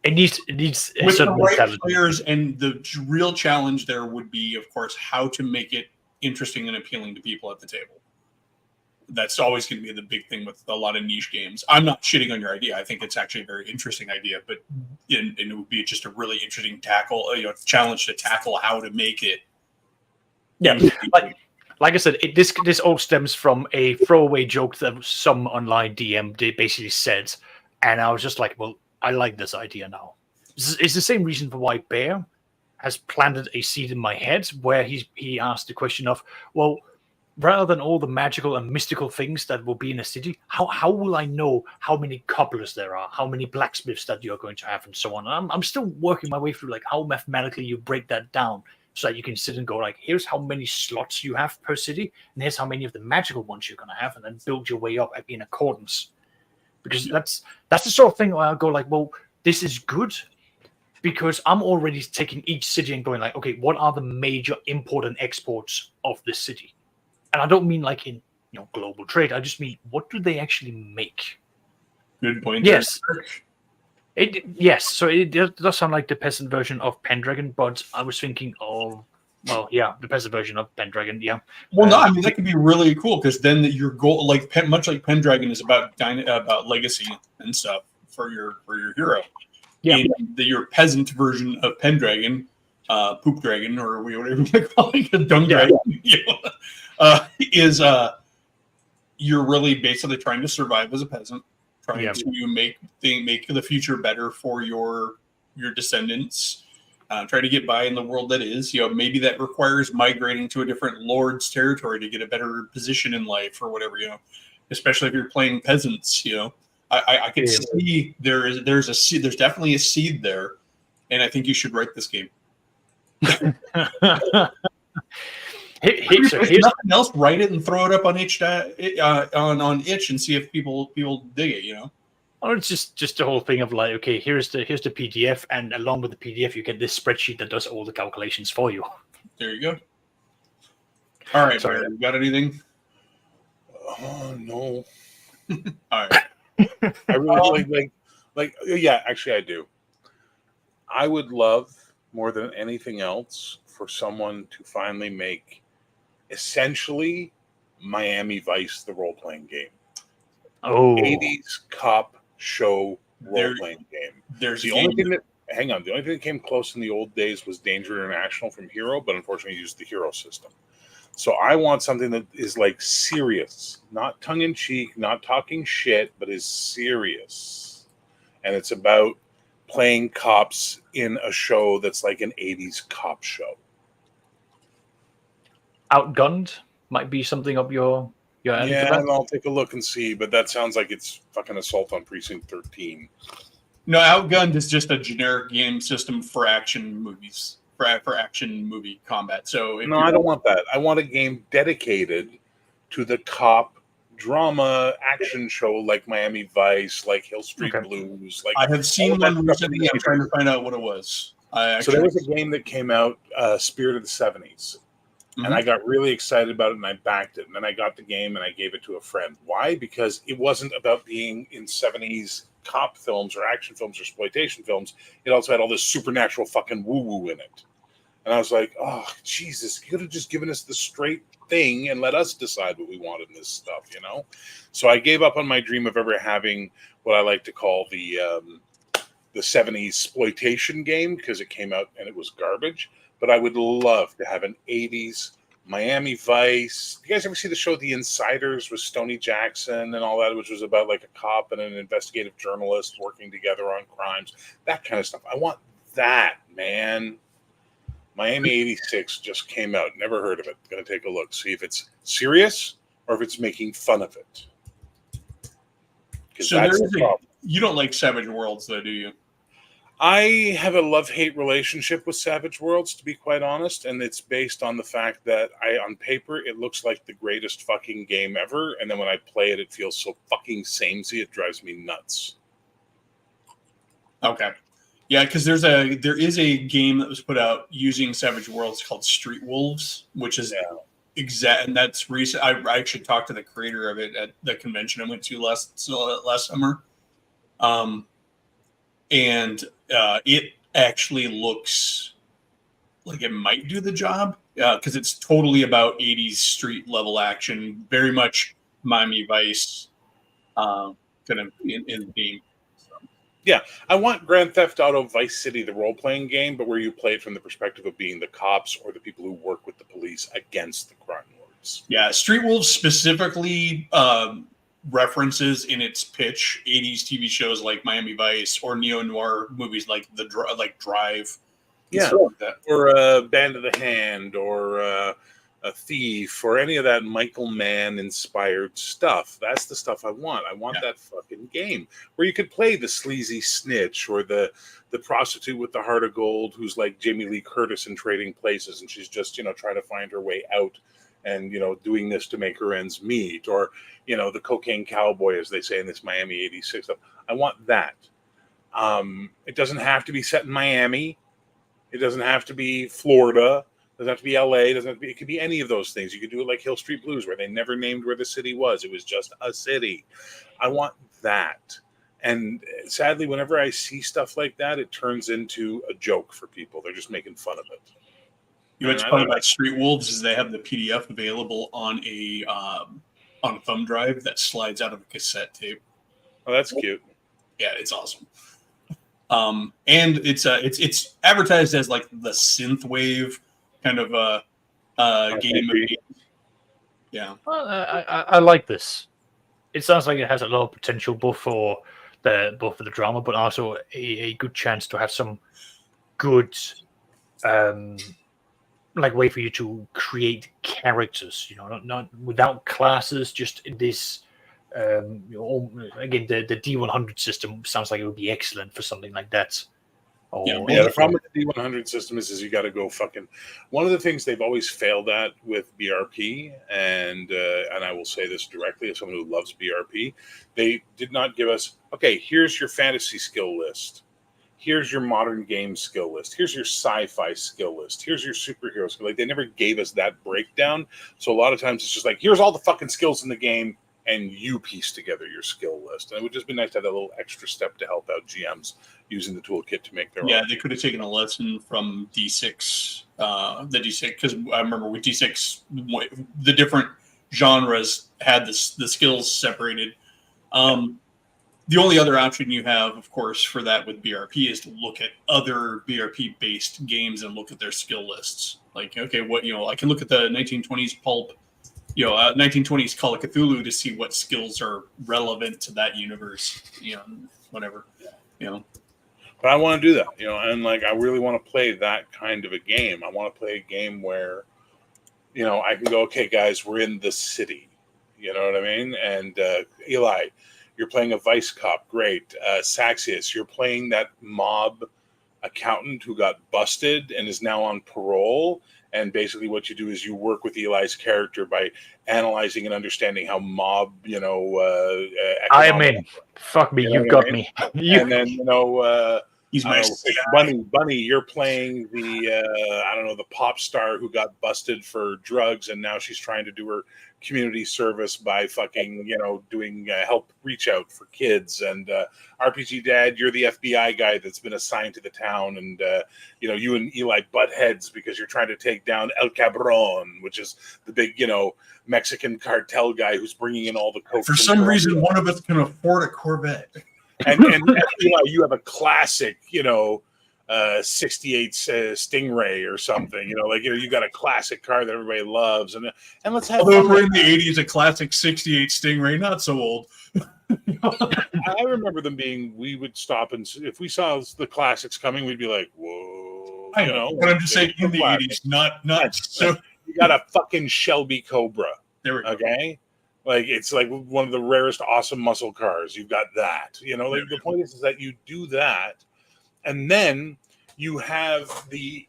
it needs a with the certain right mentality. players, and the real challenge there would be, of course, how to make it interesting and appealing to people at the table. That's always going to be the big thing with a lot of niche games. I'm not shitting on your idea. I think it's actually a very interesting idea, but and it would be just a really interesting challenge to tackle how to make it. Yeah, like I said, this all stems from a throwaway joke that some online DM basically said, and I was just like, well, I like this idea now. It's the same reason for why Bear has planted a seed in my head, where he asked the question of, well, rather than all the magical and mystical things that will be in a city, how will I know how many cobblers there are, how many blacksmiths that you're going to have, and so on? And I'm still working my way through like how mathematically you break that down, so that you can sit and go like, here's how many slots you have per city, and here's how many of the magical ones you're going to have, and then build your way up in accordance. Because that's the sort of thing where I'll go like, well, this is good, because I'm already taking each city and going like, okay, what are the major import and exports of this city? And I don't mean like in global trade. I just mean, what do they actually make? Good point. Yes. Yes. So it does sound like the peasant version of Pendragon, but I was thinking of, well, yeah, the peasant version of Pendragon. Yeah. Well, no, I mean that could be really cool, because then your goal, much like Pendragon, is about legacy and stuff for your hero. Yeah. Your peasant version of Pendragon, Poop Dragon, or whatever you call it, a Dung Dragon, is you're really basically trying to survive as a peasant, trying Yeah. to make the future better for your descendants. Try to get by in the world that is. Maybe that requires migrating to a different lord's territory to get a better position in life or whatever. Especially if you're playing peasants. I can Yeah. see there's a seed. There's definitely a seed there, and I think you should write this game. Here- so If here's nothing else, write it and throw it up on itch on itch and see if people dig it. Oh, it's just the whole thing of like, okay, here's the PDF, and along with the PDF, you get this spreadsheet that does all the calculations for you. There you go. All right, Sorry. Barry, you got anything? Oh no. All right. I really yeah, actually I do. I would love more than anything else for someone to finally make essentially Miami Vice the role-playing game. Oh, 80s cop show There- role-playing game. There's The a only game. thing that came close in the old days was Danger International from Hero, but unfortunately used the Hero system. So I want something that is like serious, not tongue in cheek, not talking shit, but is serious. And it's about playing cops in a show that's like an 80s cop show. Outgunned might be something up your alley. Yeah, for that. and I'll take a look and see, but that sounds like it's fucking Assault on Precinct 13. No, Outgunned is just a generic game system for action movies, for action movie combat. So if No, you're- I don't want that. I want a game dedicated to the cop drama action show like Miami Vice, like Hill Street Okay. Blues. Like I have seen all that one stuff in recently. the I'm trying to find out what it was. So there was a game that came out, Spirit of the 70s. Mhm. And I got really excited about it and I backed it. And then I got the game and I gave it to a friend. Why? Because it wasn't about being in 70s cop films or action films or exploitation films. It also had all this supernatural fucking woo-woo in it. And I was like, oh, Jesus, you could have just given us the straight thing and let us decide what we wanted in this stuff, So I gave up on my dream of ever having what I like to call the 70s exploitation game because it came out and it was garbage. But I would love to have an 80s Miami Vice. You guys ever see the show The Insiders with Stoney Jackson and all that, which was about like a cop and an investigative journalist working together on crimes? That kind of stuff. I want that, man. Miami 86 just came out. Never heard of it. Gonna take a look, see if it's serious or if it's making fun of it. Because So that's there is the a, problem. you don't like Savage Worlds, though, do you? I have a love-hate relationship with Savage Worlds, to be quite honest, and it's based on the fact that on paper, it looks like the greatest fucking game ever, and then when I play it, it feels so fucking samey, it drives me nuts. Okay. Yeah, because there is a game that was put out using Savage Worlds called Street Wolves, which is exact, and that's recent. I actually talked to the creator of it at the convention I went to last summer, and it actually looks like it might do the job because it's totally about 80s street level action, very much Miami Vice, kind of in the game. I want Grand Theft Auto Vice City, the role-playing game, but where you play it from the perspective of being the cops or the people who work with the police against the crime lords. Yeah, Street Wolves specifically references in its pitch 80s TV shows like Miami Vice or neo-noir movies like Drive. Yeah, Stuff like that. or Band of the Hand, or a Thief, or any of that Michael Mann inspired stuff. That's the stuff I want. I want that fucking game where you could play the sleazy snitch or the prostitute with the heart of gold who's like Jamie Lee Curtis in Trading Places, and she's just trying to find her way out and doing this to make her ends meet, or the cocaine cowboy, as they say in this Miami 86 stuff. I want that. It doesn't have to be set in Miami. It doesn't have to be Florida. It doesn't have to be LA. It could be any of those things. You could do it like Hill Street Blues, where they never named where the city was. It was just a city. I want that. And sadly, whenever I see stuff like that, it turns into a joke for people. They're just making fun of it. You know what's fun about Street Wolves is they have the PDF available on a thumb drive that slides out of a cassette tape. Oh, that's cute. Yeah, it's awesome. And it's advertised as like the synthwave kind of game. Okay. Yeah. Well, I like this. it sounds like it has a lot of potential both for the drama, but also a good chance to have some good like way for you to create characters. Not without classes, just this. Again, the D100 system sounds like it would be excellent for something like that. Yeah, the problem with the D100 system is you got to go fucking. One of the things they've always failed at with BRP, and I will say this directly as someone who loves BRP, they did not give us, okay, here's your fantasy skill list. Here's your modern game skill list. Here's your sci-fi skill list. Here's your superhero skill. Like, they never gave us that breakdown. So a lot of times it's just like, here's all the fucking skills in the game, and you piece together your skill list. And it would just be nice to have that little extra step to help out GMs using the toolkit to make their own. Yeah, they could have taken a lesson from D6, the D6, because I remember with D6, the different genres had the skills separated. The only other option you have, of course, for that with BRP is to look at other BRP-based games and look at their skill lists. Like, okay, I can look at the 1920s pulp, 1920s Call of Cthulhu to see what skills are relevant to that universe, whatever, But I want to do that, and like, I really want to play that kind of a game. I want to play a game where, I can go, okay, guys, we're in the city. You know what I mean? And Eli, you're playing a vice cop. Great. Saxius, you're playing that mob accountant who got busted and is now on parole. And basically what you do is you work with Eli's character by analyzing and understanding how mob, I am in. Fuck me, you've got me. And then, he's my Bunny, you're playing the pop star who got busted for drugs, and now she's trying to do her community service by fucking, doing help reach out for kids. And RPG Dad, you're the FBI guy that's been assigned to the town, and you and Eli butt heads because you're trying to take down El Cabron, which is the big, Mexican cartel guy who's bringing in all the coke. For some reason, one of us can afford a Corvette. And you have a classic, 68 Stingray or something, you got a classic car that everybody loves, and let's have. Although we're in the '80s, a classic '68 Stingray, not so old. I remember them being. We would stop, and if we saw the classics coming, we'd be like, "Whoa!" I know, but I'm just saying in the '80s, not so. You got a fucking Shelby Cobra. There we go. Okay. Like, it's like one of the rarest awesome muscle cars. You've got that. The point is that you do that, and then you have the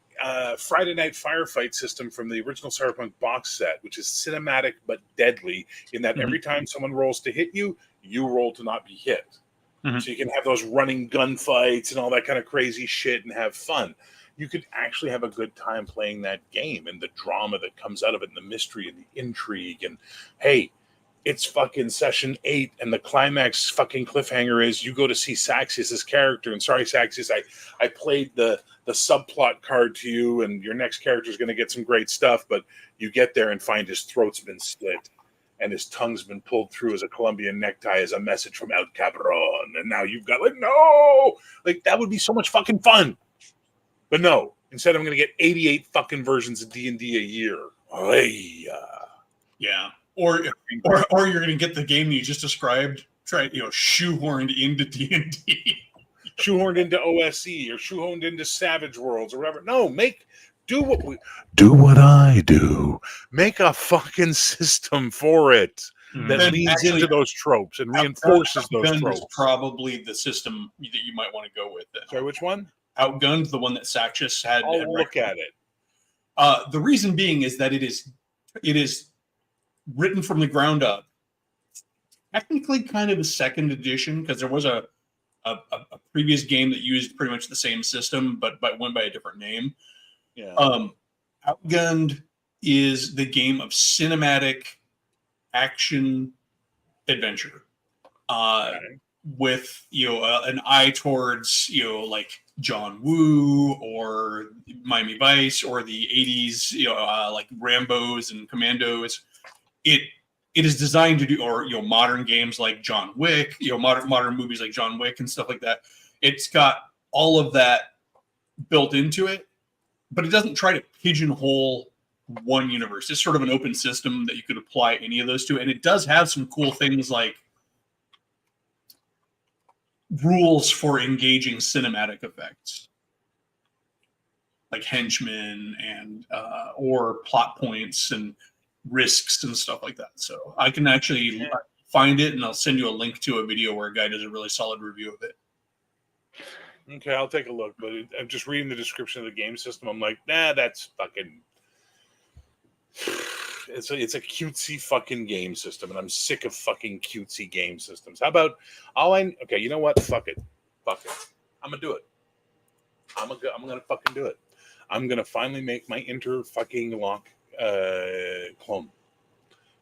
Friday Night Firefight system from the original Cyberpunk box set, which is cinematic but deadly in that every time someone rolls to hit you, you roll to not be hit. Mm-hmm. So you can have those running gunfights and all that kind of crazy shit and have fun. You could actually have a good time playing that game, and the drama that comes out of it, and the mystery and the intrigue. And hey, it's fucking session 8, and the climax fucking cliffhanger is you go to see Saxius' character. And sorry, Saxius, I played the subplot card to you, and your next character is going to get some great stuff, but you get there and find his throat's been slit and his tongue's been pulled through as a Colombian necktie as a message from El Cabron. And now you've got no, that would be so much fucking fun. But no, instead I'm going to get 88 fucking versions of D&D a year. Yeah. Or you're going to get the game you just described, shoehorned into D&D. Shoehorned into OSE or shoehorned into Savage Worlds or whatever. No, do what I do. Make a fucking system for it that leans into those tropes and reinforces those tropes. Is probably the system that you might want to go with. Sorry, which one? Outgunned, the one that Saxius had. I'll look at it. The reason being is that it is written from the ground up. Technically kind of a second edition, because there was a previous game that used pretty much the same system, but went by a different name. Yeah. Outgunned is the game of cinematic action adventure, with an eye towards like John Woo or Miami Vice or the 80s, like Rambos and Commandos. It is designed to do, or modern games like John Wick, modern movies like John Wick and stuff like that. It's got all of that built into it, but it doesn't try to pigeonhole one universe. It's sort of an open system that you could apply any of those to, and it does have some cool things like rules for engaging cinematic effects, like henchmen and or plot points and risks and stuff like that. So I can actually find it, and I'll send you a link to a video where a guy does a really solid review of it. Okay, I'll take a look. But I'm just reading the description of the game system. I'm like, nah, that's fucking. It's a cutesy fucking game system, and I'm sick of fucking cutesy game systems. How about okay, you know what? Fuck it. I'm gonna do it. I'm gonna fucking do it. I'm gonna finally make my Inter fucking lock clone,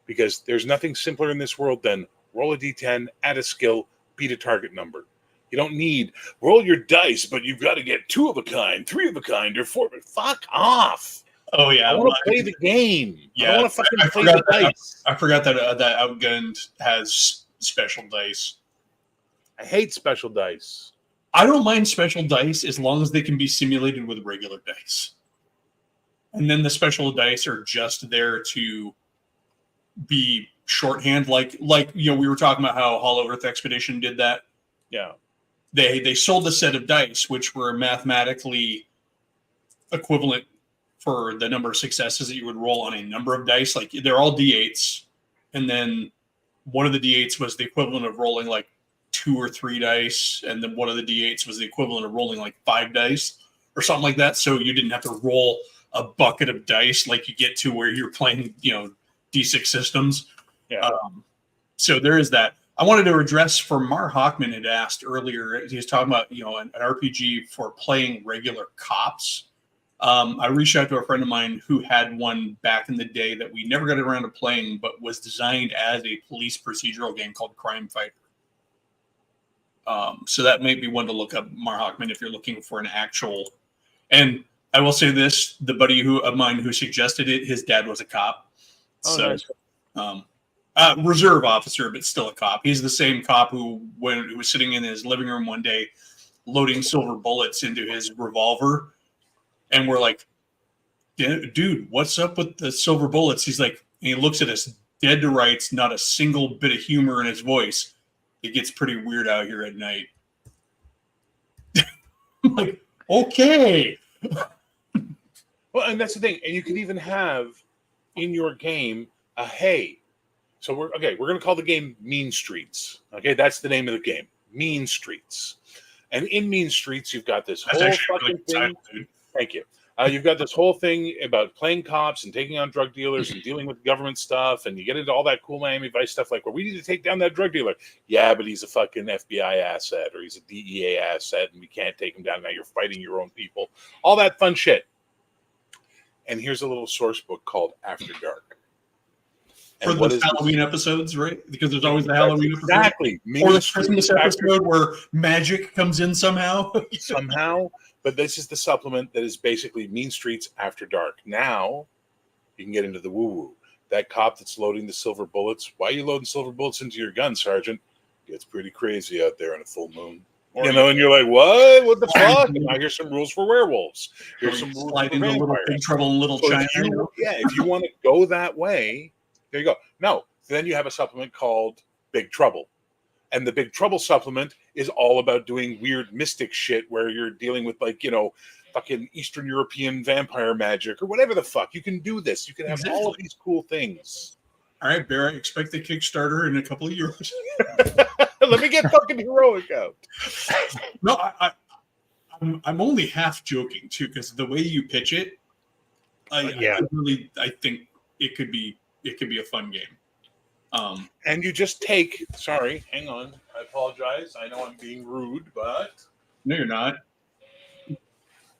because there's nothing simpler in this world than roll a d10, add a skill, beat a target number. You don't need roll your dice, but you've got to get 2 of a kind, 3 of a kind, or 4. Fuck off. Oh yeah, I want to play the game. Yeah, I want to fucking play the dice. I forgot that that Outgunned has special dice. I hate special dice. I don't mind special dice as long as they can be simulated with regular dice. And then the special dice are just there to be shorthand, like we were talking about how Hollow Earth Expedition did that. Yeah. They sold a set of dice which were mathematically equivalent for the number of successes that you would roll on a number of dice. Like they're all D8s, and then one of the D8s was the equivalent of rolling like 2 or 3 dice, and then one of the D8s was the equivalent of rolling like 5 dice or something like that. So you didn't have to roll a bucket of dice like you get to where you're playing, D6 systems. Yeah. So there is that. I wanted to address for Mar Hockman had asked earlier. He was talking about an RPG for playing regular cops. I reached out to a friend of mine who had one back in the day that we never got around to playing, but was designed as a police procedural game called Crime Fighter. So that may be one to look up, Mar Hockman, if you're looking for an actual. And I will say this: the buddy of mine who suggested it, his dad was a cop. Oh, so, nice. Reserve officer, but still a cop. He's the same cop who was sitting in his living room one day, loading silver bullets into his revolver. And we're like, dude, what's up with the silver bullets? He's like, and he looks at us dead to rights, not a single bit of humor in his voice. It gets pretty weird out here at night. I'm like, okay. Well, and that's the thing. And you can even have in your game a hey. So we're going to call the game Mean Streets. Okay, that's the name of the game, Mean Streets. And in Mean Streets, you've got this whole fucking thing. Dude. Thank you. You've got this whole thing about playing cops and taking on drug dealers and dealing with government stuff, and you get into all that cool Miami Vice stuff like, well, we need to take down that drug dealer. Yeah, but he's a fucking FBI asset or he's a DEA asset, and we can't take him down. Now you're fighting your own people. All that fun shit. And here's a little source book called After Dark. For the Halloween episodes, right? Because there's always the Halloween episode. Exactly. Or the Christmas episode where magic comes in somehow. Somehow. But this is the supplement that is basically Mean Streets After Dark. Now, you can get into the woo-woo. That cop that's loading the silver bullets. Why are you loading silver bullets into your gun, Sergeant? Gets pretty crazy out there on a full moon. And you're like, what? What the fuck? And now here's some rules for werewolves. Here's some rules for vampires. Big Trouble in Little China. If you want to go that way, there you go. No, then you have a supplement called Big Trouble. And the Big Trouble supplement is all about doing weird mystic shit where you're dealing with fucking Eastern European vampire magic or whatever the fuck. You can do this. You can have all of these cool things. All right, Bear, I expect the Kickstarter in a couple of years. Let me get fucking heroic out. No, I'm only half joking too, because the way you pitch it, I think it could be a fun game. And you just take. Sorry, hang on. I apologize. I know I'm being rude, but no, you're not.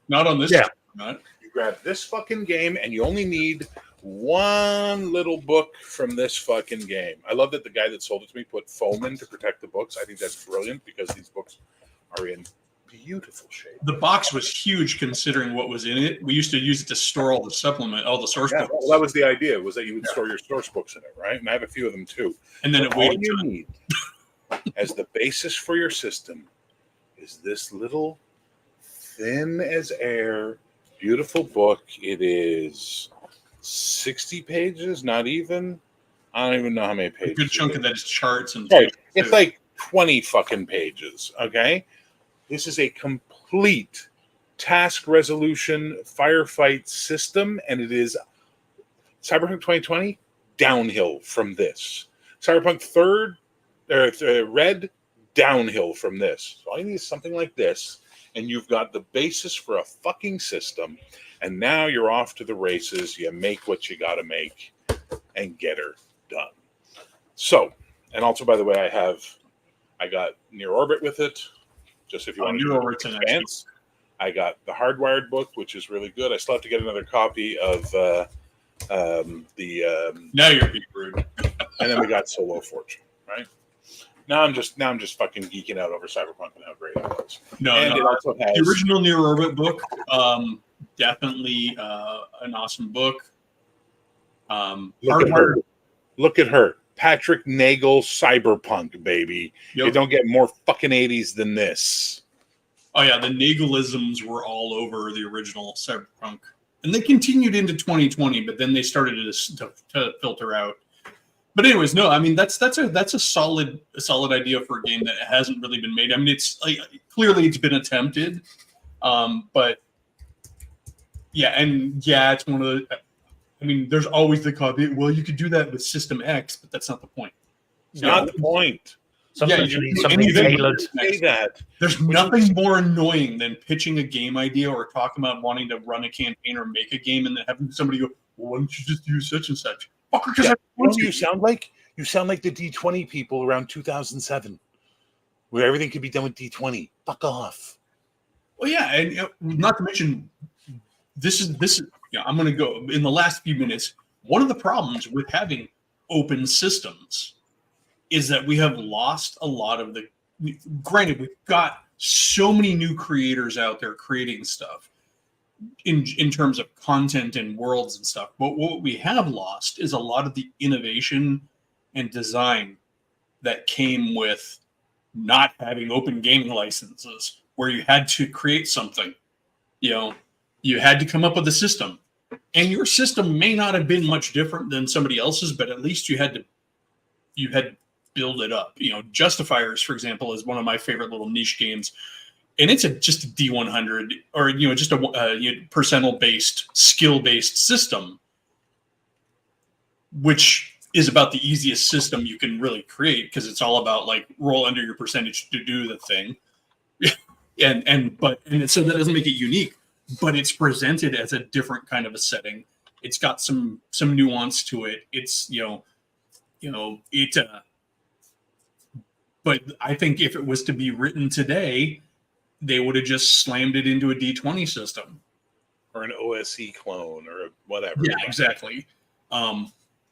Not on this. Yeah. Time, not. You grab this fucking game, and you only need one little book from this fucking game. I love that the guy that sold it to me put foam in to protect the books. I think that's brilliant because these books are in beautiful shape. The box was huge considering what was in it. We used to use it to store all the source books. Well, that was the idea, was that you would store your source books in it, right? And I have a few of them too. And then all you need as the basis for your system is this little thin as air, beautiful book. It is 60 pages, not even. I don't even know how many pages. A good chunk of that is charts and right. It's like 20 fucking pages. Okay, this is a complete task resolution firefight system, and it is Cyberpunk 2020 downhill from this. Cyberpunk Red downhill from this. So all you need is something like this, and you've got the basis for a fucking system. And now you're off to the races. You make what you got to make, and get her done. So, and also, by the way, I got Near Orbit with it. Just if you want to Near Orbit's an advance. I got the Hardwired book, which is really good. I still have to get another copy of Now you're being rude. and then we got Solo Fortune, right? Now I'm just fucking geeking out over Cyberpunk and how great it was. And it also has the original Near Orbit book. Definitely an awesome book. Look at her. Patrick Nagel Cyberpunk, baby. Yep. You don't get more fucking 80s than this. Oh yeah, the Nagelisms were all over the original Cyberpunk, and they continued into 2020, but then they started to filter out. But anyways, no, I mean that's a solid idea for a game that hasn't really been made. I mean, it's like clearly it's been attempted, but yeah, it's one of the. I mean, there's always the caveat. Well, you could do that with System X, but that's not the point. Not the point. Sometimes you need something tailored. Say that. There's nothing more annoying than pitching a game idea or talking about wanting to run a campaign or make a game and then having somebody go, well, why don't you just use such and such? Fucker, because you sound like the D20 people around 2007, where everything could be done with D20. Fuck off. Well, yeah, and not to mention, this is. Yeah, I'm going to go in the last few minutes. One of the problems with having open systems is that we have lost a lot of the. Granted, we've got so many new creators out there creating stuff in terms of content and worlds and stuff. But what we have lost is a lot of the innovation and design that came with not having open gaming licenses, where you had to create something. You had to come up with a system. And your system may not have been much different than somebody else's, but at least you had to build it up. Justifiers, for example, is one of my favorite little niche games, and it's just a D100 or just a percentile based, skill based system, which is about the easiest system you can really create because it's all about like roll under your percentage to do the thing, and so that doesn't make it unique. But it's presented as a different kind of a setting. It's got some nuance to it. It's but I think if it was to be written today, they would have just slammed it into a D20 system or an OSE clone or whatever. Yeah, exactly. You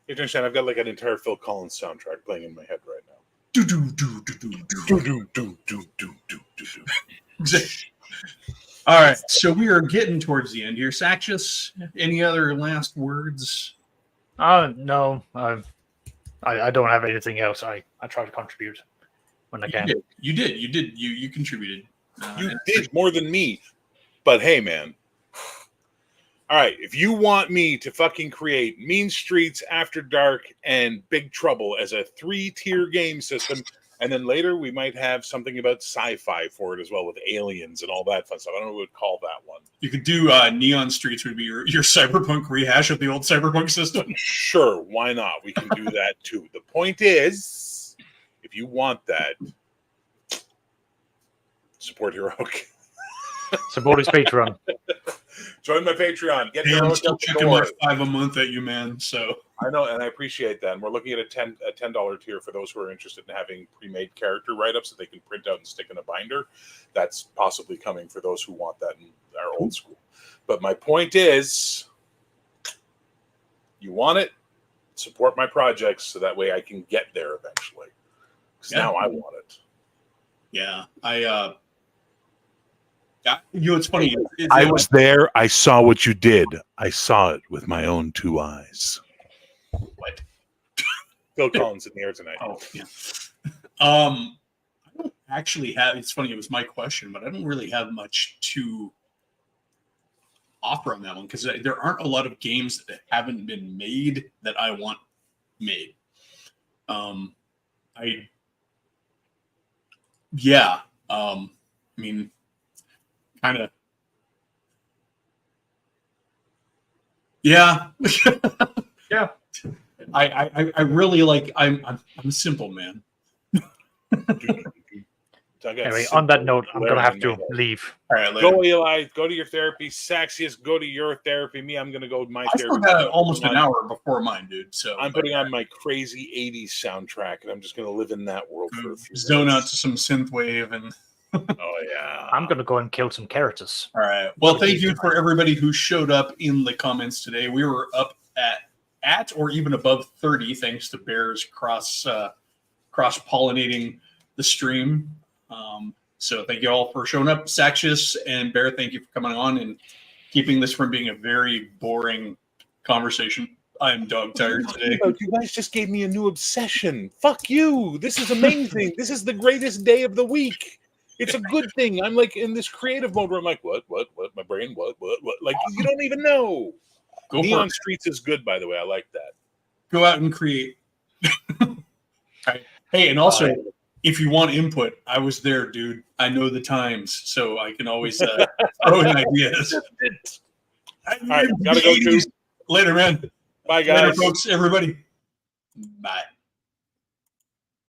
understand? I've got like an entire Phil Collins soundtrack playing in my head right now. Do do do do do do do do do do. Exactly. All right, so we are getting towards the end here. Saxius, any other last words? No, I don't have anything else. I try to contribute when I can. You did. You contributed. You did more than me. But hey, man. All right, if you want me to fucking create Mean Streets, After Dark, and Big Trouble as a 3-tier game system, and then later we might have something about sci-fi for it as well with aliens and all that fun stuff. I don't know what we would call that one. You could do Neon Streets would be your cyberpunk rehash of the old cyberpunk system. Sure, why not? We can do that too. The point is, if you want that, support Heroic. Support his Patreon. Join my Patreon. Get I'm still checking my $5 a month at you, man. So I know, and I appreciate that. And we're looking at a $10 tier for those who are interested in having pre-made character write-ups that they can print out and stick in a binder. That's possibly coming for those who want that in our old school. But my point is, you want it, support my projects so that way I can get there eventually. Because now I want it. Yeah, it's funny. I was there. I saw what you did. I saw it with my own 2 eyes. What? Phil Collins in the air tonight. Oh, yeah. I don't actually have. It's funny. It was my question, but I don't really have much to offer on that one because there aren't a lot of games that haven't been made that I want made. yeah, I mean, kind of. Yeah. Yeah. I really like. I'm a simple man. Anyway, on that note, I'm gonna have to leave. All right, later. Go, Eli. Go to your therapy. Saxius, go to your therapy. Me, I'm gonna go to my I still therapy. got almost an hour before mine, dude. So I'm putting on my crazy '80s soundtrack, and I'm just gonna live in that world for a few zone out minutes. to some synthwave and. Oh yeah. I'm gonna go and kill some characters. All right. Well, thank you for everybody who showed up in the comments today. We were up at or even above 30, thanks to Bears cross pollinating the stream. So thank you all for showing up. Saxius and Bear, thank you for coming on and keeping this from being a very boring conversation. I'm dog tired today. You guys just gave me a new obsession. Fuck you. This is amazing. This is the greatest day of the week. It's a good thing. I'm like in this creative mode where I'm like, what? My brain, what? Like, you don't even know. Go for Neon it. Streets is good, by the way. I like that. Go out and create. All right. Hey, and also, if you want input, I was there, dude. I know the times, so I can always throw in ideas. All right, gotta go too. Later, man. Bye, guys. Later, folks. Everybody. Bye.